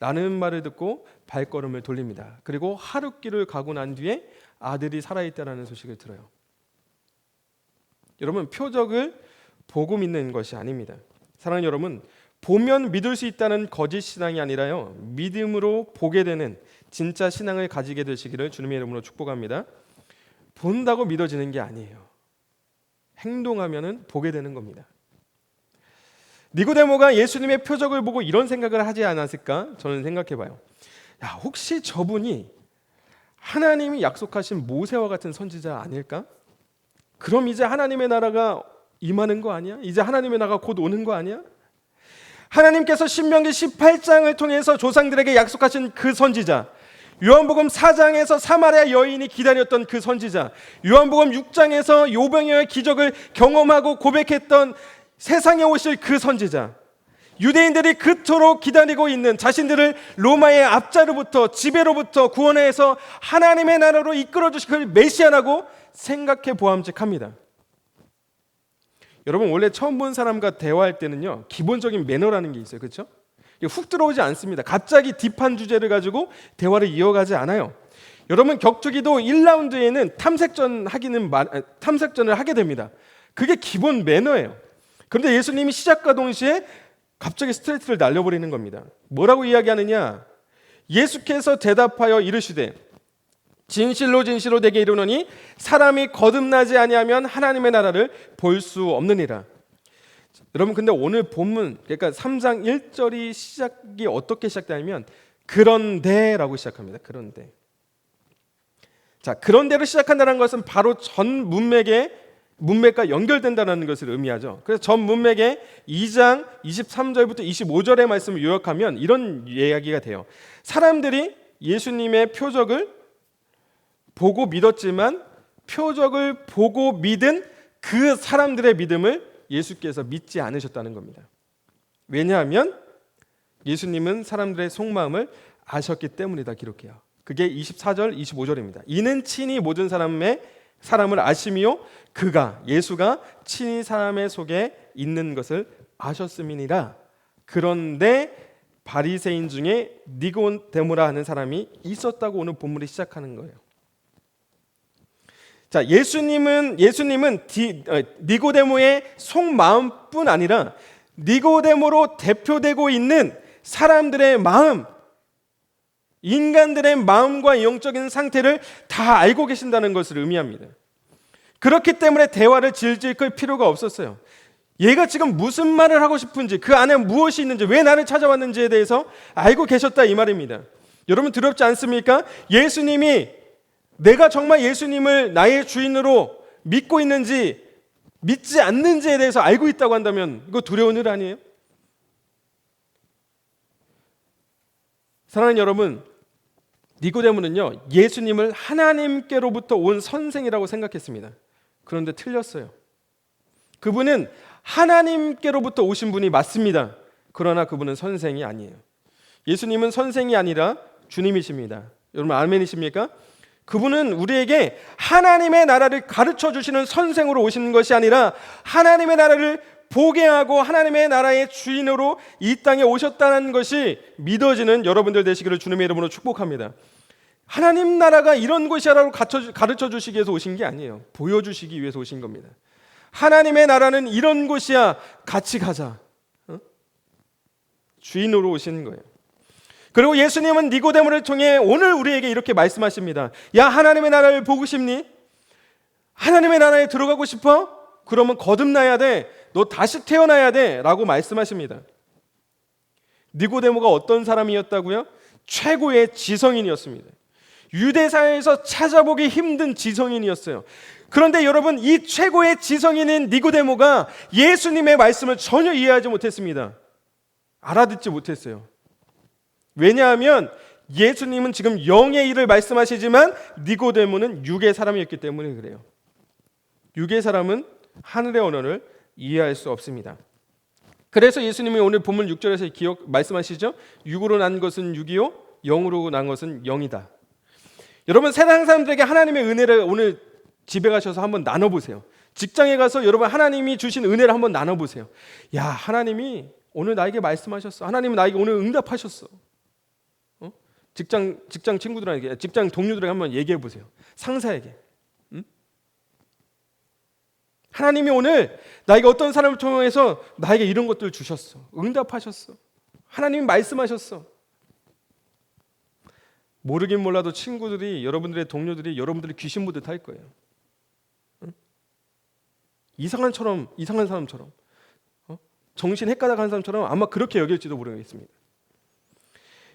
라는 말을 듣고 발걸음을 돌립니다. 그리고 하루길을 가고 난 뒤에 아들이 살아있다라는 소식을 들어요. 여러분, 표적을 보고 믿는 것이 아닙니다. 사랑하는 여러분, 보면 믿을 수 있다는 거짓 신앙이 아니라요, 믿음으로 보게 되는 진짜 신앙을 가지게 되시기를 주님의 이름으로 축복합니다. 본다고 믿어지는 게 아니에요. 행동하면은 보게 되는 겁니다. 니고데모가 예수님의 표적을 보고 이런 생각을 하지 않았을까? 저는 생각해봐요. 야, 혹시 저분이 하나님이 약속하신 모세와 같은 선지자 아닐까? 그럼 이제 하나님의 나라가 임하는 거 아니야? 이제 하나님의 나라가 곧 오는 거 아니야? 하나님께서 신명기 18장을 통해서 조상들에게 약속하신 그 선지자, 요한복음 4장에서 사마리아 여인이 기다렸던 그 선지자, 요한복음 6장에서 요병의 기적을 경험하고 고백했던 세상에 오실 그 선지자, 유대인들이 그토록 기다리고 있는 자신들을 로마의 압자로부터 지배로부터 구원해서 하나님의 나라로 이끌어 주실 그 메시아라고 생각해 보암직합니다. 여러분, 원래 처음 본 사람과 대화할 때는요, 기본적인 매너라는 게 있어요. 그렇죠? 훅 들어오지 않습니다. 갑자기 딥한 주제를 가지고 대화를 이어가지 않아요. 여러분, 격투기도 1라운드에는 탐색전을 하게 됩니다. 그게 기본 매너예요. 그런데 예수님이 시작과 동시에 갑자기 스트레이트를 날려버리는 겁니다. 뭐라고 이야기하느냐? 예수께서 대답하여 이르시되 진실로 진실로 내게 이르노니 사람이 거듭나지 아니하면 하나님의 나라를 볼 수 없느니라. 여러분, 근데 오늘 본문, 그러니까 3장 1절이 시작이 어떻게 시작되냐면 그런데라고 시작합니다. 그런데. 자, 그런데로 시작한다는 것은 바로 전 문맥과 연결된다는 것을 의미하죠. 그래서 전 문맥의 2장 23절부터 25절의 말씀을 요약하면 이런 이야기가 돼요. 사람들이 예수님의 표적을 보고 믿었지만 표적을 보고 믿은 그 사람들의 믿음을 예수께서 믿지 않으셨다는 겁니다. 왜냐하면 예수님은 사람들의 속마음을 아셨기 때문이다 기록해요. 그게 24절 25절입니다. 이는 친히 모든 사람을 아심이요 예수가 친히 사람의 속에 있는 것을 아셨음이니라. 그런데 바리새인 중에 니고데모라 하는 사람이 있었다고 오늘 본문이 시작하는 거예요. 자, 예수님은 니고데모의 속마음뿐 아니라 니고데모로 대표되고 있는 사람들의 마음, 인간들의 마음과 영적인 상태를 다 알고 계신다는 것을 의미합니다. 그렇기 때문에 대화를 질질 끌 필요가 없었어요. 얘가 지금 무슨 말을 하고 싶은지, 그 안에 무엇이 있는지, 왜 나를 찾아왔는지에 대해서 알고 계셨다 이 말입니다. 여러분 두렵지 않습니까? 예수님이 내가 정말 예수님을 나의 주인으로 믿고 있는지 믿지 않는지에 대해서 알고 있다고 한다면 이거 두려운 일 아니에요? 사랑하는 여러분, 니고데모는요 예수님을 하나님께로부터 온 선생이라고 생각했습니다. 그런데 틀렸어요. 그분은 하나님께로부터 오신 분이 맞습니다. 그러나 그분은 선생이 아니에요. 예수님은 선생이 아니라 주님이십니다. 여러분 아멘이십니까? 그분은 우리에게 하나님의 나라를 가르쳐 주시는 선생으로 오시는 것이 아니라 하나님의 나라를 보게 하고 하나님의 나라의 주인으로 이 땅에 오셨다는 것이 믿어지는 여러분들 되시기를 주님의 이름으로 축복합니다. 하나님 나라가 이런 곳이라고 가르쳐 주시기 위해서 오신 게 아니에요. 보여주시기 위해서 오신 겁니다. 하나님의 나라는 이런 곳이야, 같이 가자. 주인으로 오신 거예요. 그리고 예수님은 니고데모를 통해 오늘 우리에게 이렇게 말씀하십니다. 야, 하나님의 나라를 보고 싶니? 하나님의 나라에 들어가고 싶어? 그러면 거듭나야 돼. 너 다시 태어나야 돼. 라고 말씀하십니다. 니고데모가 어떤 사람이었다고요? 최고의 지성인이었습니다. 유대사에서 찾아보기 힘든 지성인이었어요. 그런데 여러분, 이 최고의 지성인인 니고데모가 예수님의 말씀을 전혀 이해하지 못했습니다. 알아듣지 못했어요. 왜냐하면 예수님은 지금 영의 일을 말씀하시지만 니고데모는 육의 사람이었기 때문에 그래요. 육의 사람은 하늘의 언어를 이해할 수 없습니다. 그래서 예수님이 오늘 본문 6절에서 말씀하시죠. 육으로 난 것은 육이요 영으로 난 것은 영이다. 여러분, 세상 사람들에게 하나님의 은혜를 오늘 집에 가셔서 한번 나눠보세요. 직장에 가서 여러분 하나님이 주신 은혜를 한번 나눠보세요. 야, 하나님이 오늘 나에게 말씀하셨어. 하나님은 나에게 오늘 응답하셨어. 직장 친구들에게, 직장 동료들에게 한번 얘기해 보세요. 상사에게. 하나님이 오늘 나에게 어떤 사람을 통해서 나에게 이런 것들을 주셨어. 응답하셨어. 하나님이 말씀하셨어. 모르긴 몰라도 친구들이, 여러분들의 동료들이 여러분들이 귀신 보듯 할 거예요. 이상한 사람처럼, 정신 헷가닥하는 사람처럼 아마 그렇게 여길지도 모르겠습니다.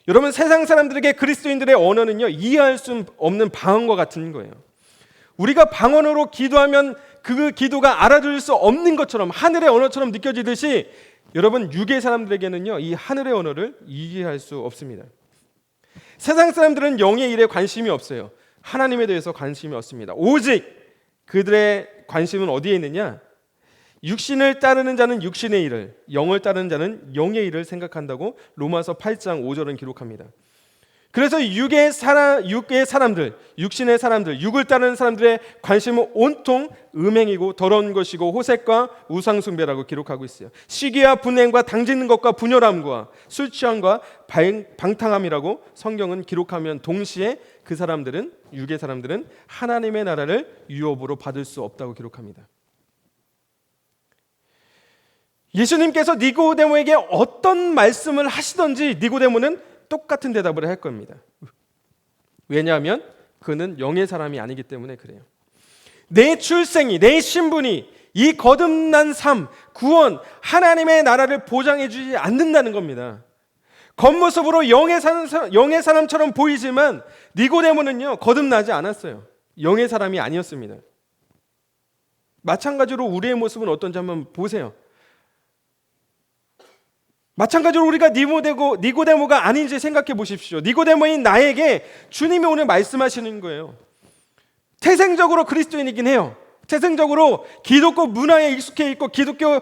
여러분, 세상 사람들에게 그리스도인들의 언어는요 이해할 수 없는 방언과 같은 거예요. 우리가 방언으로 기도하면 그 기도가 알아들을 수 없는 것처럼 하늘의 언어처럼 느껴지듯이 여러분, 육의 사람들에게는요 이 하늘의 언어를 이해할 수 없습니다. 세상 사람들은 영의 일에 관심이 없어요. 하나님에 대해서 관심이 없습니다. 오직 그들의 관심은 어디에 있느냐? 육신을 따르는 자는 육신의 일을, 영을 따르는 자는 영의 일을 생각한다고 로마서 8장 5절은 기록합니다. 그래서 육신의 사람들, 육을 따르는 사람들의 관심은 온통 음행이고 더러운 것이고 호색과 우상숭배라고 기록하고 있어요. 시기와 분행과 당짓는 것과 분열함과 술 취함과 방탕함이라고 성경은 기록하면 동시에 그 사람들은, 육의 사람들은 하나님의 나라를 유업으로 받을 수 없다고 기록합니다. 예수님께서 니고데모에게 어떤 말씀을 하시든지 니고데모는 똑같은 대답을 할 겁니다. 왜냐하면 그는 영의 사람이 아니기 때문에 그래요. 내 출생이, 내 신분이, 이 거듭난 삶, 구원, 하나님의 나라를 보장해 주지 않는다는 겁니다. 겉모습으로 영의 사람처럼 보이지만 니고데모는요 거듭나지 않았어요. 영의 사람이 아니었습니다. 마찬가지로 우리의 모습은 어떤지 한번 보세요. 마찬가지로 우리가 니고데모가 아닌지 생각해 보십시오. 니고데모인 나에게 주님이 오늘 말씀하시는 거예요. 태생적으로 그리스도인이긴 해요. 태생적으로 기독교 문화에 익숙해 있고 기독교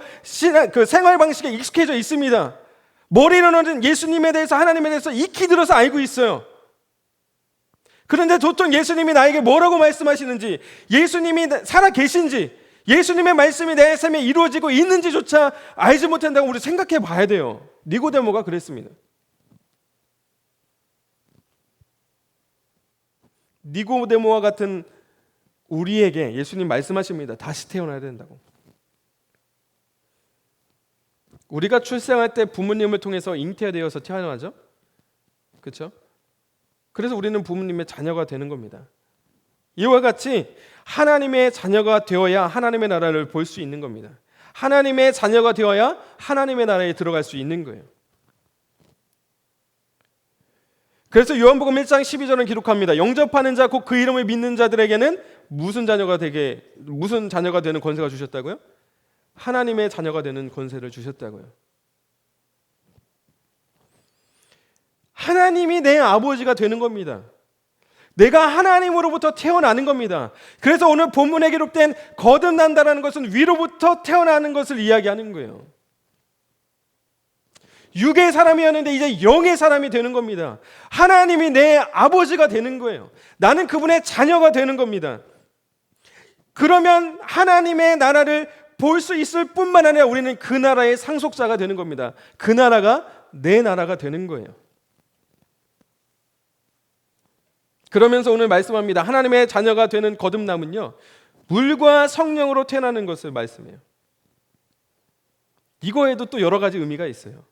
생활 방식에 익숙해져 있습니다. 머리로는 예수님에 대해서, 하나님에 대해서 익히 들어서 알고 있어요. 그런데 보통 예수님이 나에게 뭐라고 말씀하시는지, 예수님이 살아 계신지, 예수님의 말씀이 내 삶에 이루어지고 있는지조차 알지 못한다고 우리 생각해 봐야 돼요. 니고데모가 그랬습니다. 니고데모와 같은 우리에게 예수님 말씀하십니다. 다시 태어나야 된다고. 우리가 출생할 때 부모님을 통해서 잉태되어서 태어나죠. 그렇죠? 그래서 우리는 부모님의 자녀가 되는 겁니다. 이와 같이 하나님의 자녀가 되어야 하나님의 나라를 볼 수 있는 겁니다. 하나님의 자녀가 되어야 하나님의 나라에 들어갈 수 있는 거예요. 그래서 요한복음 1장 12절은 기록합니다. 영접하는 자 곧 그 이름을 믿는 자들에게는 무슨 자녀가 되는 권세가 주셨다고요? 하나님의 자녀가 되는 권세를 주셨다고요. 하나님이 내 아버지가 되는 겁니다. 내가 하나님으로부터 태어나는 겁니다. 그래서 오늘 본문에 기록된 거듭난다라는 것은 위로부터 태어나는 것을 이야기하는 거예요. 육의 사람이었는데 이제 영의 사람이 되는 겁니다. 하나님이 내 아버지가 되는 거예요. 나는 그분의 자녀가 되는 겁니다. 그러면 하나님의 나라를 볼 수 있을 뿐만 아니라 우리는 그 나라의 상속자가 되는 겁니다. 그 나라가 내 나라가 되는 거예요. 그러면서 오늘 말씀합니다. 하나님의 자녀가 되는 거듭남은요, 물과 성령으로 태어나는 것을 말씀해요. 이거에도 또 여러 가지 의미가 있어요.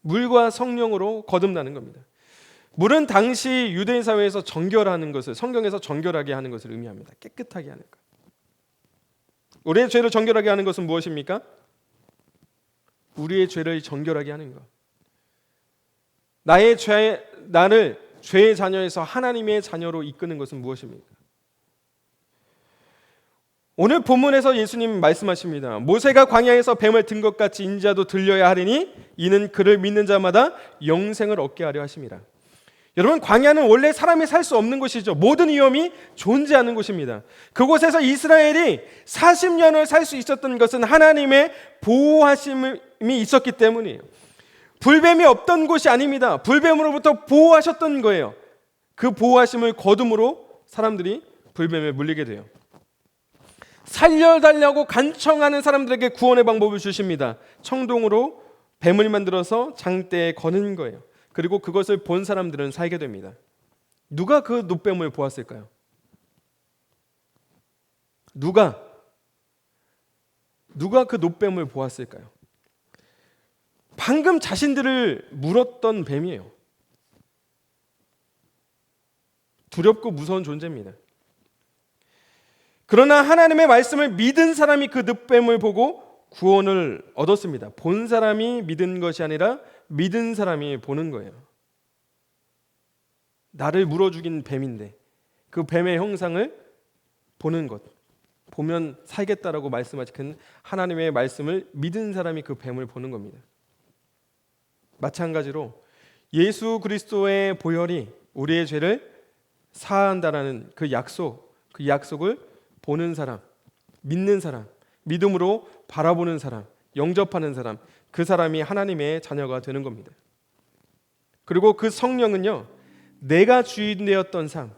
물과 성령으로 거듭나는 겁니다. 물은 당시 유대 사회에서 정결하는 것을, 성경에서 정결하게 하는 것을 의미합니다. 깨끗하게 하는 것. 우리의 죄를 정결하게 하는 것은 무엇입니까? 우리의 죄를 정결하게 하는 것. 나를 죄의 자녀에서 하나님의 자녀로 이끄는 것은 무엇입니까? 오늘 본문에서 예수님 말씀하십니다. 모세가 광야에서 뱀을 든 것 같이 인자도 들려야 하리니 이는 그를 믿는 자마다 영생을 얻게 하려 하심이라. 여러분, 광야는 원래 사람이 살 수 없는 곳이죠. 모든 위험이 존재하는 곳입니다. 그곳에서 이스라엘이 40년을 살 수 있었던 것은 하나님의 보호하심이 있었기 때문이에요. 불뱀이 없던 곳이 아닙니다. 불뱀으로부터 보호하셨던 거예요. 그 보호하심을 거둠으로 사람들이 불뱀에 물리게 돼요. 살려달라고 간청하는 사람들에게 구원의 방법을 주십니다. 청동으로 뱀을 만들어서 장대에 거는 거예요. 그리고 그것을 본 사람들은 살게 됩니다. 누가 그 노뱀을 보았을까요? 누가 그 노뱀을 보았을까요? 방금 자신들을 물었던 뱀이에요. 두렵고 무서운 존재입니다. 그러나 하나님의 말씀을 믿은 사람이 그 늑뱀을 보고 구원을 얻었습니다. 본 사람이 믿은 것이 아니라 믿은 사람이 보는 거예요. 나를 물어 죽인 뱀인데 그 뱀의 형상을 보는 것, 보면 살겠다라고 말씀하신 하나님의 말씀을 믿은 사람이 그 뱀을 보는 겁니다. 마찬가지로 예수 그리스도의 보혈이 우리의 죄를 사한다라는 그 약속을 보는 사람, 믿는 사람, 믿음으로 바라보는 사람, 영접하는 사람, 그 사람이 하나님의 자녀가 되는 겁니다. 그리고 그 성령은요, 내가 주인 되었던 삶,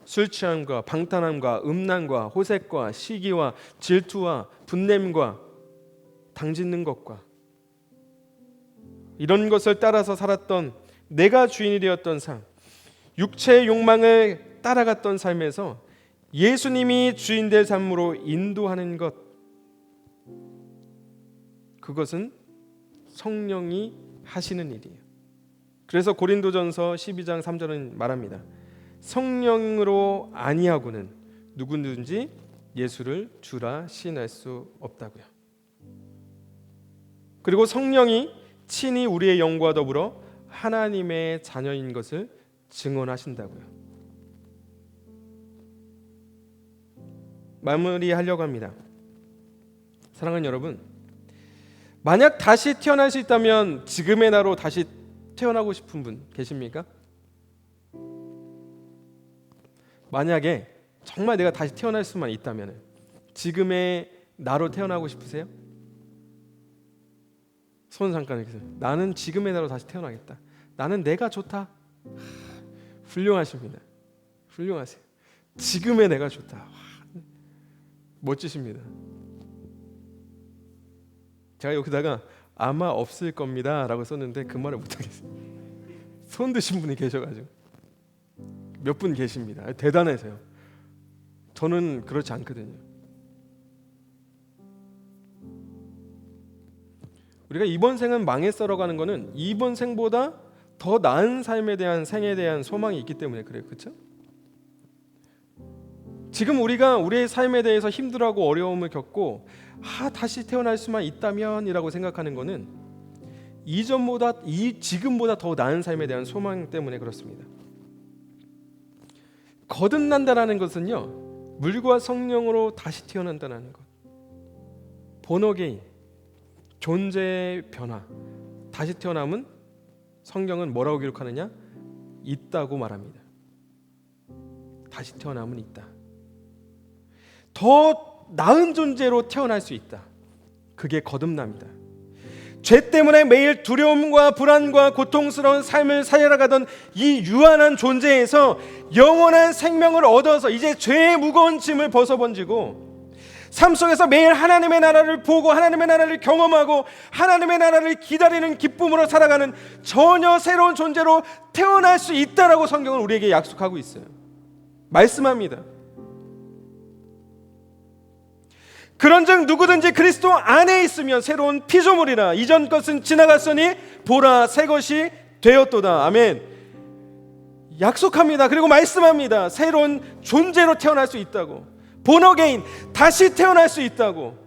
술 취함과 방탕함과 음란과 호색과 시기와 질투와 분냄과 당짓는 것과 이런 것을 따라서 살았던, 내가 주인이 되었던 삶, 육체의 욕망을 따라갔던 삶에서 예수님이 주인 될 삶으로 인도하는 것, 그것은 성령이 하시는 일이에요. 그래서 고린도전서 12장 3절은 말합니다. 성령으로 아니하고는 누구든지 예수를 주라 시인할 수 없다고요. 그리고 성령이 친히 우리의 영과 더불어 하나님의 자녀인 것을 증언하신다고요. 마무리하려고 합니다. 사랑하는 여러분, 만약 다시 태어날 수 있다면 지금의 나로 다시 태어나고 싶은 분 계십니까? 만약에 정말 내가 다시 태어날 수만 있다면 지금의 나로 태어나고 싶으세요? 손 잠깐 이렇게. 나는 지금의 나로 다시 태어나겠다. 나는 내가 좋다. 훌륭하십니다. 훌륭하세요. 지금의 내가 좋다. 멋지십니다. 제가 여기다가 아마 없을 겁니다 라고 썼는데 그 말을 못하겠어요. 손 드신 분이 계셔가지고 몇 분 계십니다. 대단해서요. 저는 그렇지 않거든요. 우리가 이번 생은 망해 썰어가는 거는 이번 생보다 더 나은 삶에 대한, 생에 대한 소망이 있기 때문에 그래요. 그렇죠? 지금 우리가 우리의 삶에 대해서 힘들어하고 어려움을 겪고 다시 태어날 수만 있다면 이라고 생각하는 거는 지금보다 더 나은 삶에 대한 소망 때문에 그렇습니다. 거듭난다라는 것은요, 물과 성령으로 다시 태어난다는 것, 본어게인, 존재의 변화, 다시 태어남은 성경은 뭐라고 기록하느냐? 있다고 말합니다. 다시 태어남은 있다. 더 나은 존재로 태어날 수 있다. 그게 거듭남이다. 죄 때문에 매일 두려움과 불안과 고통스러운 삶을 살아가던 이 유한한 존재에서 영원한 생명을 얻어서 이제 죄의 무거운 짐을 벗어번지고 삶 속에서 매일 하나님의 나라를 보고 하나님의 나라를 경험하고 하나님의 나라를 기다리는 기쁨으로 살아가는 전혀 새로운 존재로 태어날 수 있다라고 성경은 우리에게 약속하고 있어요. 말씀합니다. 그런즉 누구든지 그리스도 안에 있으면 새로운 피조물이라, 이전 것은 지나갔으니 보라 새 것이 되었도다. 아멘. 약속합니다. 그리고 말씀합니다. 새로운 존재로 태어날 수 있다고. 본어게인, 다시 태어날 수 있다고.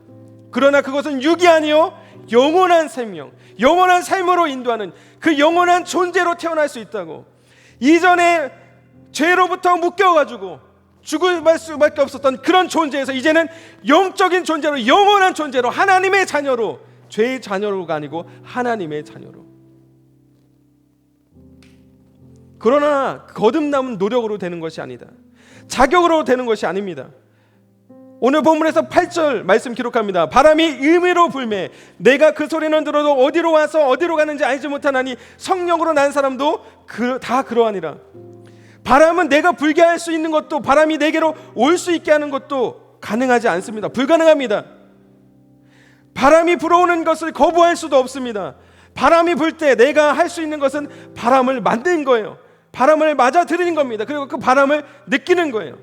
그러나 그것은 육이 아니요 영원한 생명, 영원한 삶으로 인도하는 그 영원한 존재로 태어날 수 있다고. 이전에 죄로부터 묶여가지고 죽을 수밖에 없었던 그런 존재에서 이제는 영적인 존재로, 영원한 존재로, 하나님의 자녀로, 죄의 자녀로가 아니고 하나님의 자녀로. 그러나 거듭남은 노력으로 되는 것이 아니다. 자격으로 되는 것이 아닙니다. 오늘 본문에서 8절 말씀 기록합니다. 바람이 임의로 불매 내가 그 소리는 들어도 어디로 와서 어디로 가는지 알지 못하나니 성령으로 난 사람도 다 그러하니라. 바람은 내가 불게 할 수 있는 것도, 바람이 내게로 올 수 있게 하는 것도 가능하지 않습니다. 불가능합니다. 바람이 불어오는 것을 거부할 수도 없습니다. 바람이 불 때 내가 할 수 있는 것은 바람을 만드는 거예요. 바람을 맞아들이는 겁니다. 그리고 그 바람을 느끼는 거예요.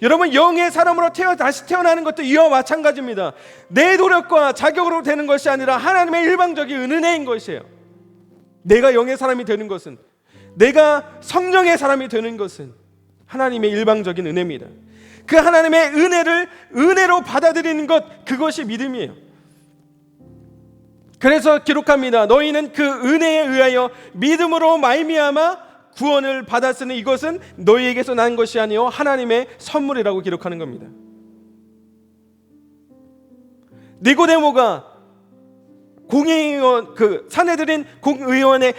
여러분, 영의 사람으로 다시 태어나는 것도 이와 마찬가지입니다. 내 노력과 자격으로 되는 것이 아니라 하나님의 일방적인 은혜인 것이에요. 내가 영의 사람이 되는 것은, 내가 성령의 사람이 되는 것은 하나님의 일방적인 은혜입니다. 그 하나님의 은혜를 은혜로 받아들이는 것, 그것이 믿음이에요. 그래서 기록합니다. 너희는 그 은혜에 의하여 믿음으로 말미암아 구원을 받았으니 이것은 너희에게서 난 것이 아니요 하나님의 선물이라고 기록하는 겁니다. 니고데모가 공의원, 그 산헤드린 공의원의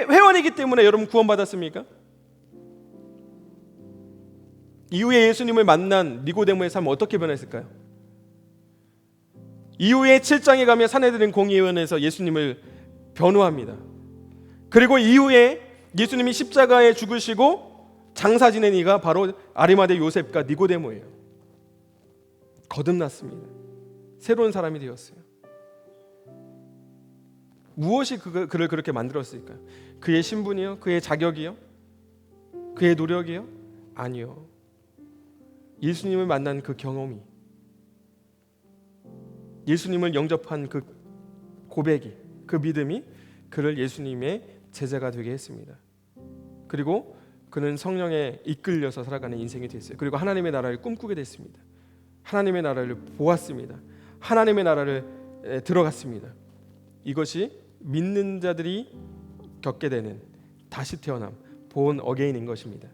회원이기 때문에 여러분 구원받았습니까? 이후에 예수님을 만난 니고데모의 삶은 어떻게 변했을까요? 이후에 7장에 가면 산헤드린 공의원에서 예수님을 변호합니다. 그리고 이후에 예수님이 십자가에 죽으시고 장사 지낸 이가 바로 아리마대 요셉과 니고데모예요. 거듭났습니다. 새로운 사람이 되었어요. 무엇이 그를 그렇게 만들었을까요? 그의 신분이요? 그의 자격이요? 그의 노력이요? 아니요. 예수님을 만난 그 경험이, 예수님을 영접한 그 고백이, 그 믿음이 그를 예수님의 제자가 되게 했습니다. 그리고 그는 성령에 이끌려서 살아가는 인생이 됐어요. 그리고 하나님의 나라를 꿈꾸게 됐습니다. 하나님의 나라를 보았습니다. 하나님의 나라를 들어갔습니다. 이것이 믿는 자들이 겪게 되는 다시 태어남, 본 어게인인 것입니다.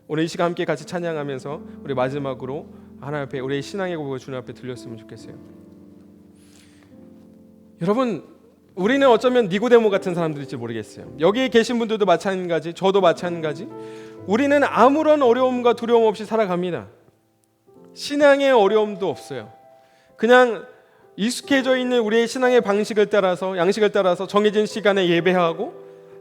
오늘 이 시간 함께 같이 찬양하면서 우리 마지막으로 하나님 앞에 우리의 신앙의 고백을 주님 앞에 들렸으면 좋겠어요. 여러분, 우리는 어쩌면 니고데모 같은 사람들일지 모르겠어요. 여기 계신 분들도 마찬가지, 저도 마찬가지. 우리는 아무런 어려움과 두려움 없이 살아갑니다. 신앙의 어려움도 없어요. 그냥 익숙해져 있는 우리의 신앙의 방식을 따라서, 양식을 따라서 정해진 시간에 예배하고,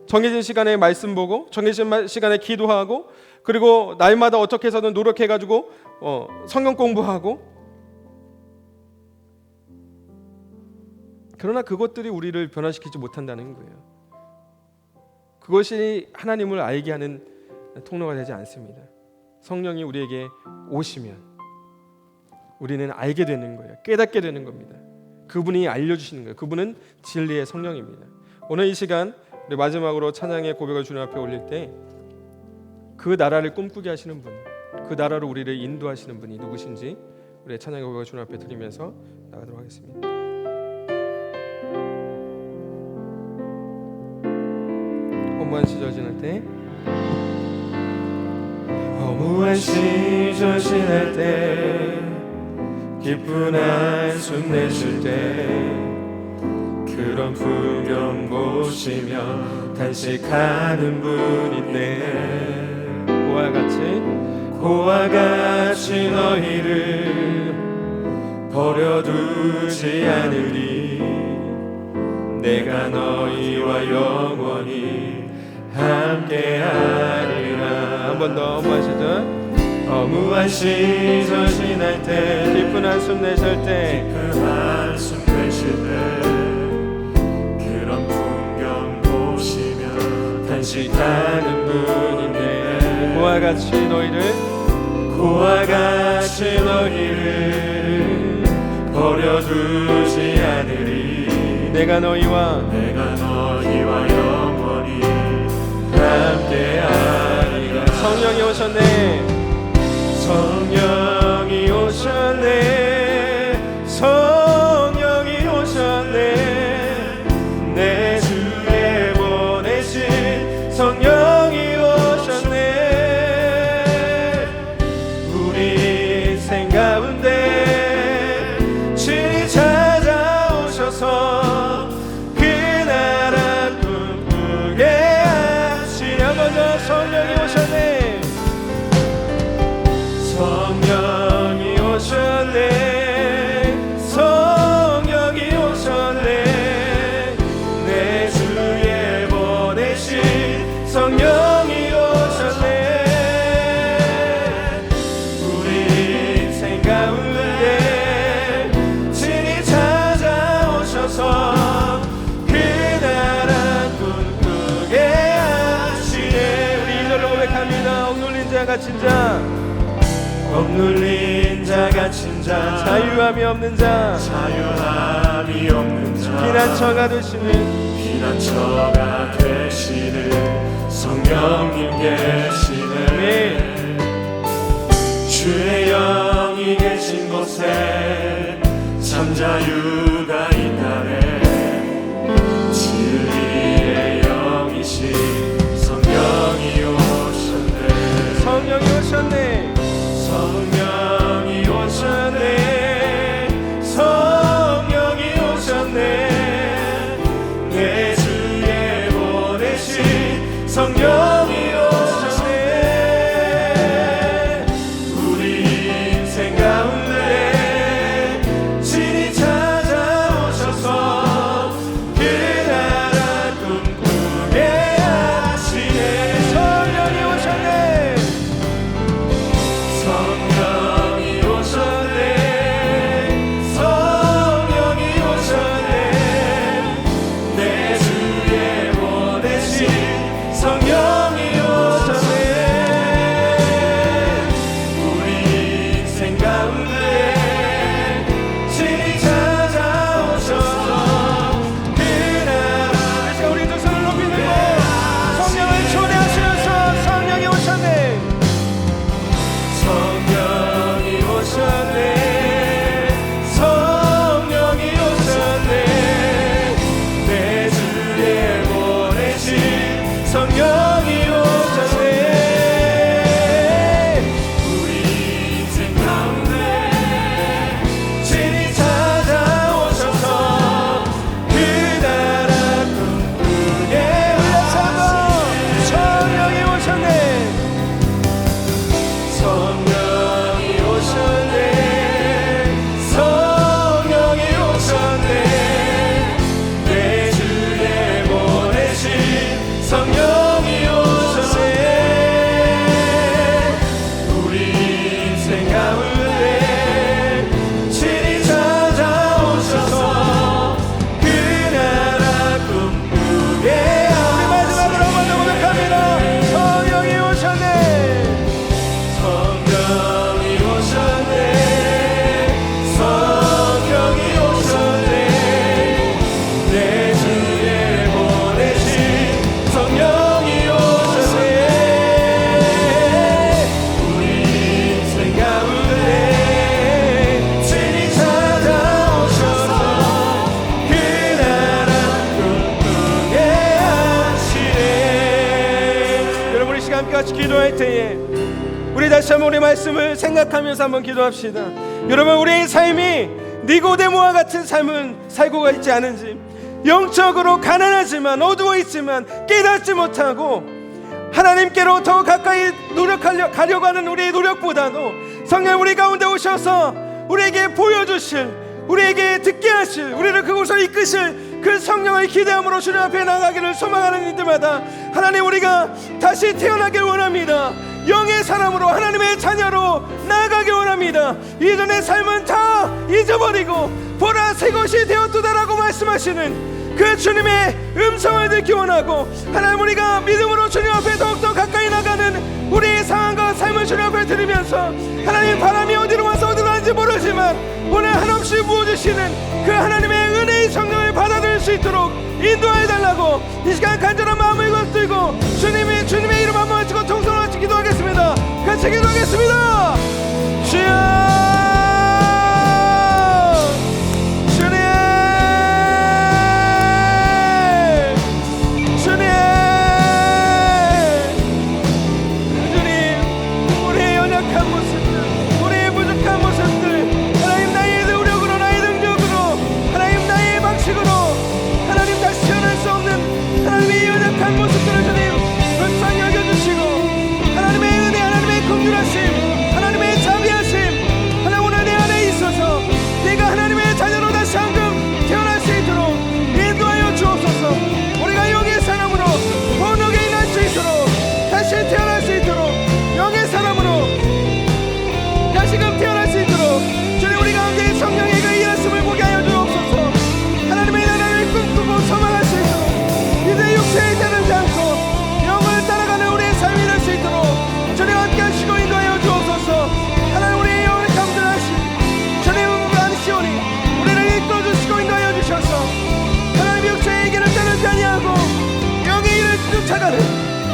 정해진 시간에 말씀 보고, 정해진 시간에 기도하고, 그리고 날마다 어떻게 해서든 노력해가지고 성경 공부하고. 그러나 그것들이 우리를 변화시키지 못한다는 거예요. 그것이 하나님을 알게 하는 통로가 되지 않습니다. 성령이 우리에게 오시면 우리는 알게 되는 거예요. 깨닫게 되는 겁니다. 그분이 알려주시는 거예요. 그분은 진리의 성령입니다. 오늘 이 시간 우리 마지막으로 찬양의 고백을 주님 앞에 올릴 때 그 나라를 꿈꾸게 하시는 분, 그 나라로 우리를 인도하시는 분이 누구신지 우리의 찬양의 고백을 주님 앞에 드리면서 나가도록 하겠습니다. 허무한 시절 지날 때, 허무한 시절 지날 때, 기쁜 한숨 내쉴 때, 그런 풍경 보시며 탄식하는 분인데, 고와 같이 너희를 버려두지 않으리. 내가 너희와 영원히 함께하리라. 한 번 더 허무한 시절, 허무한 시절 지날 때, 깊은 한숨 내쉴 때, 깊은 한숨 내쉴 때, 그런 풍경 보시며 탄식하는 분인데, 고와 같이 너희를 버려두지 않으리. 내가 너희와 영원히 함께하리라. 성령이 오셨네. 성령이 오셨네. 성령이 오셨네. 내 주에 보내신 성령이 오셨네. 우리 인생 가운데 친히 찾아오셔서 그 나라 꿈꾸게 하시려. 먼저 성령이 오셨네. 성령이 오셨네. 성령이 오셨네. 내 주에 보내신 성령이 오셨네. 우리 인생 가운데 친히 찾아오셔서 그 나라 꿈꾸게 하시네. 우리 2절로 고백합니다. 억눌린 자 갇힌 자, 억눌린 자 갇힌 자, 자유함이 없는 자, 자유함이 없는 자, 피난처가 되시는 피난처가 되시는 성령님 계시네. 주의 영이 계신 곳에 참 자유가 있다네. 진리의 영이신 성령이 오셨네. 성령이 오셨네. 성령이 오셨네. 성령이 오셨네. 내 주에 보내신 성령이 오셨네. 우리 인생 가운데 친히 찾아오셔서 그 나라 꿈꾸게 하시네. 성령이 오셨네. 성령이 오셨네. 성령이 오셨네. 내 주에 보내신 성령이 오셨네. 우리 인생 가운데 친히 찾아오셔서 그 나라. 우리 두 손을 높이 들고 성령을 초대하시면서 성령이 오셨네. 성령이 오셨네. 성령이 오셨네. 내 주에 보내신 성령이 오셨네. 우리 인생 가운데 친히 찾아오셔서 그 나라 꿈꾸게 하시네. 성령이 오셨네. 성령이 오셨네. 성령이 오셨네. 내 주에 보내신 성령이 오셨네. 우리 인생 가운데 친히 찾아오셔서 그 나라 꿈꾸게 하시네. 마지막으로 한번 더 고백합니다. 성령이 오셨네. 성령이 오셨네. 성령이 오셨네. 내 주에 보내신 성령이 오셨네. 우리 인생 가운데 다시 한번 우리 말씀을 생각하면서 한번 기도합시다. 여러분, 우리의 삶이 니고데모와 같은 삶은 살고 있지 않은지, 영적으로 가난하지만 어두워 있지만 깨닫지 못하고 하나님께로 더 가까이 가려고 하는 우리의 노력보다도 성령 우리 가운데 오셔서 우리에게 보여주실, 우리에게 듣게 하실, 우리를 그곳으로 이끄실 그 성령을 기대함으로 주님 앞에 나가기를 소망하는 이들마다 하나님, 우리가 다시 태어나길 원합니다. 영의 사람으로, 하나님의 자녀로 나아가길 원합니다. 이전의 삶은 다 잊어버리고 보라 새 것이 되었도다라고 말씀하시는 그 주님의 음성을 듣기 원하고, 하나님, 우리가 믿음으로 주님 앞에 더욱더 가까이 나가는 우리의 상황과 삶을 주님 앞에 드리면서, 하나님, 바람이 어디로 와서 어디로 가는지 모르지만 오늘 한없이 부어주시는 그 하나님의 은혜의 성령을 받아들일 수 있도록 인도하여 달라고 이 시간 간절한 마음을 들고 주님의 이름 한번 외치고 통성을 같이 기도하겠습니다. 같이 기도하겠습니다. 주여,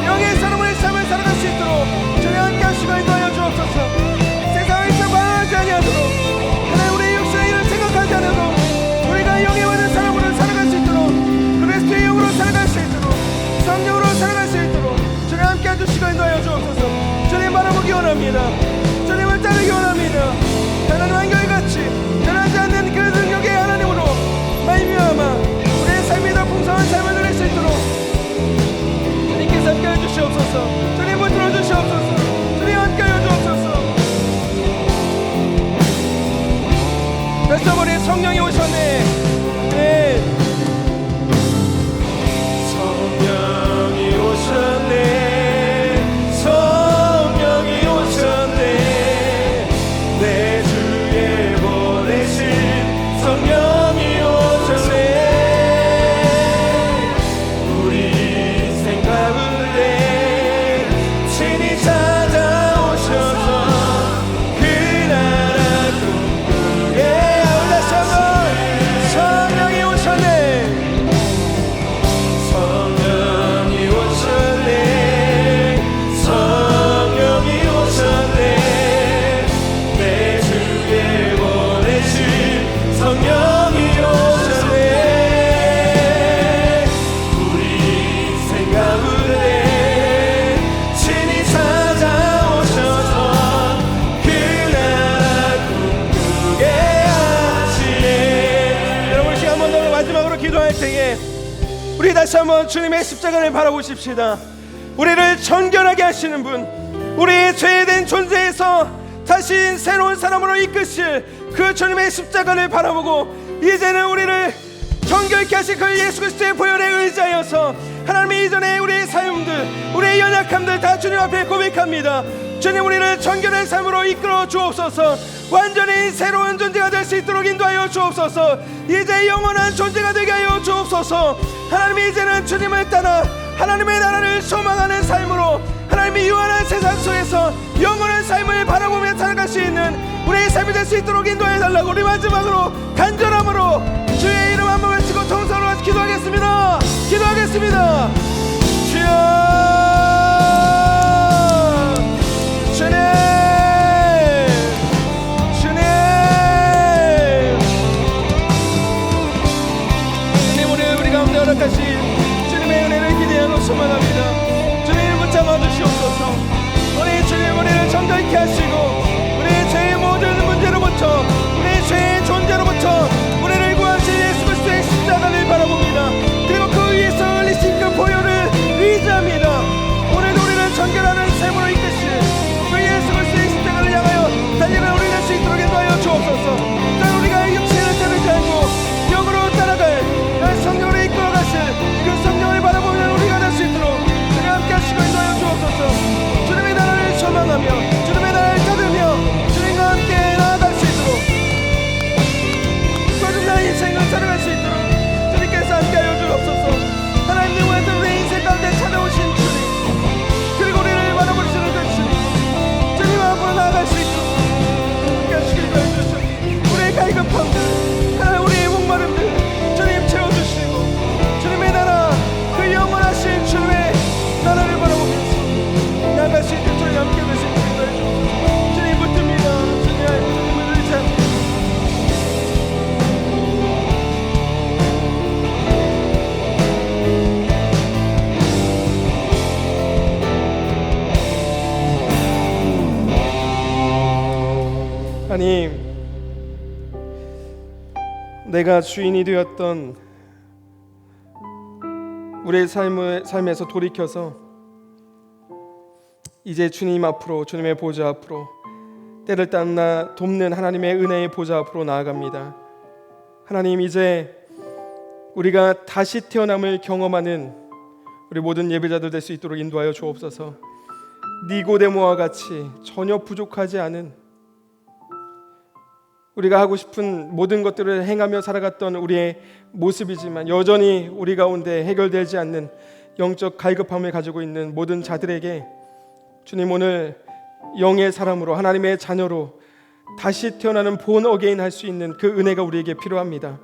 영의 사람의 삶을 살아갈 수 있도록 주님 함께 하시고 인도하여 주옵소서. 세상에서 망하지 아니하도록, 하나님, 우리의 육신의 일을 생각하지 않아도 우리가 영의 받은 사람으로 살아갈 수 있도록, 그리스도의 영으로 살아갈 수 있도록, 성령으로 살아갈 수 있도록 주님 함께 해주시고 인도하여 주옵소서. 주님 바라보기 원합니다. 주님을 따르기 원합니다. 다른 환경같이 변하지 않는 그 능력의 하나님으로 말미암아 우리의 삶이 더 풍성한 삶을 누릴 수 있도록 함께하여 주시옵소서. 주님 붙들어 주시옵소서. 주님 함께하여 주옵소서. 그래서 우리 성령이 오셨네. 네. 성령이 오셨네. 성령이 오셨네. 내 주에 보내신 성령이 오셨네. 우리 다시 한번 주님의 십자가를 바라보십시다. 우리를 정결하게 하시는 분, 우리의 죄된 존재에서 다시 새로운 사람으로 이끄실 그 주님의 십자가를 바라보고, 이제는 우리를 정결케 하실 그 예수 그리스도의 보혈에 의지하여서 하나님의 이전에 우리의 삶들, 우리의 연약함들 다 주님 앞에 고백합니다. 주님, 우리를 정결한 삶으로 이끌어 주옵소서. 완전히 새로운 존재가 될 수 있도록 인도하여 주옵소서. 이제 영원한 존재가 되게 하여 주옵소서. 하나님이 이제는 주님을 따라 하나님의 나라를 소망하는 삶으로, 하나님이 유한한 세상 속에서 영원한 삶을 바라보며 살아갈 수 있는 우리의 삶이 될 수 있도록 인도해 달라고 우리 마지막으로 간절함으로 주의 이름 한번 외치고 통성으로 기도하겠습니다. 기도하겠습니다. 주여, 다시 주님의 은혜를 기대하고 소망합니다. 주님 붙잡아 주시옵소서. 우리 주님, 우리를 정결케 하나님, 내가 주인이 되었던 우리의 삶에서 돌이켜서 이제 주님 앞으로, 주님의 보좌 앞으로, 때를 따라 돕는 하나님의 은혜의 보좌 앞으로 나아갑니다. 하나님, 이제 우리가 다시 태어남을 경험하는 우리 모든 예배자들 될 수 있도록 인도하여 주옵소서. 니고데모와 같이 전혀 부족하지 않은, 우리가 하고 싶은 모든 것들을 행하며 살아갔던 우리의 모습이지만 여전히 우리 가운데 해결되지 않는 영적 갈급함을 가지고 있는 모든 자들에게 주님, 오늘 영의 사람으로, 하나님의 자녀로 다시 태어나는 본 어게인 할 수 있는 그 은혜가 우리에게 필요합니다.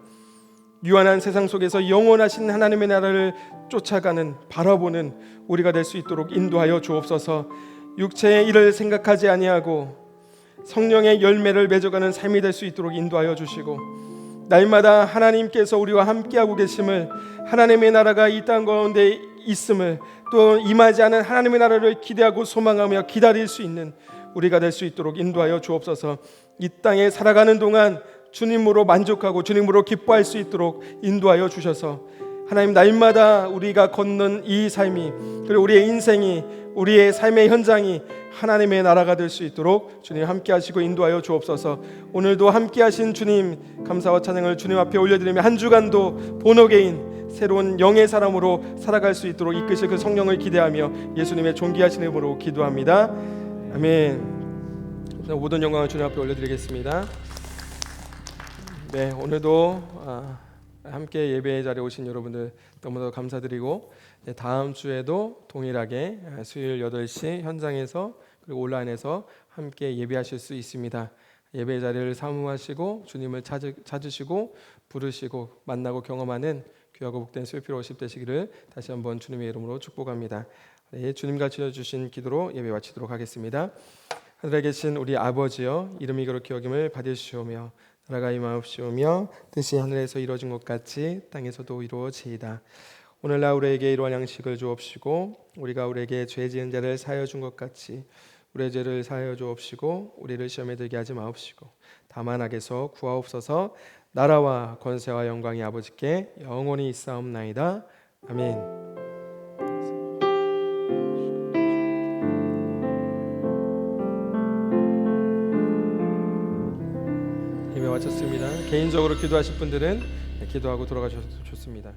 유한한 세상 속에서 영원하신 하나님의 나라를 쫓아가는, 바라보는 우리가 될 수 있도록 인도하여 주옵소서. 육체의 일을 생각하지 아니하고 성령의 열매를 맺어가는 삶이 될 수 있도록 인도하여 주시고, 날마다 하나님께서 우리와 함께하고 계심을, 하나님의 나라가 이 땅 가운데 있음을, 또 임하지 않은 하나님의 나라를 기대하고 소망하며 기다릴 수 있는 우리가 될 수 있도록 인도하여 주옵소서. 이 땅에 살아가는 동안 주님으로 만족하고 주님으로 기뻐할 수 있도록 인도하여 주셔서 하나님, 날마다 우리가 걷는 이 삶이, 그리고 우리의 인생이, 우리의 삶의 현장이 하나님의 나라가 될 수 있도록 주님 함께 하시고 인도하여 주옵소서. 오늘도 함께 하신 주님 감사와 찬양을 주님 앞에 올려드리며 한 주간도 본어게인 새로운 영의 사람으로 살아갈 수 있도록 이끄실 그 성령을 기대하며 예수님의 존귀하신 이름으로 기도합니다. 아멘. 모든 영광을 주님 앞에 올려드리겠습니다. 네, 오늘도 함께 예배의 자리에 오신 여러분들 너무나 감사드리고, 다음 주에도 동일하게 수요일 8시 현장에서 그리고 온라인에서 함께 예배하실 수 있습니다. 예배의 자리를 사모하시고 주님을 찾으시고 부르시고 만나고 경험하는 귀하고 복된 수요일 워십 되시기를 다시 한번 주님의 이름으로 축복합니다. 네, 주님 가르쳐 주신 기도로 예배 마치도록 하겠습니다. 하늘에 계신 우리 아버지여, 이름이 거룩히 여김을 받으시오며 나라가 임하옵시오며 뜻이 하늘에서 이루어진 것 같이 땅에서도 이루어지이다. 오늘날 우리에게 이러한 양식을 주옵시고, 우리가 우리에게 죄 지은 자를 사하여 준 것 같이 우리의 죄를 사하여 주옵시고, 우리를 시험에 들게 하지 마옵시고 다만 악에서 구하옵소서. 나라와 권세와 영광이 아버지께 영원히 있사옵나이다. 아멘. 예배 마쳤습니다. 개인적으로 기도하실 분들은 기도하고 돌아가셔도 좋습니다.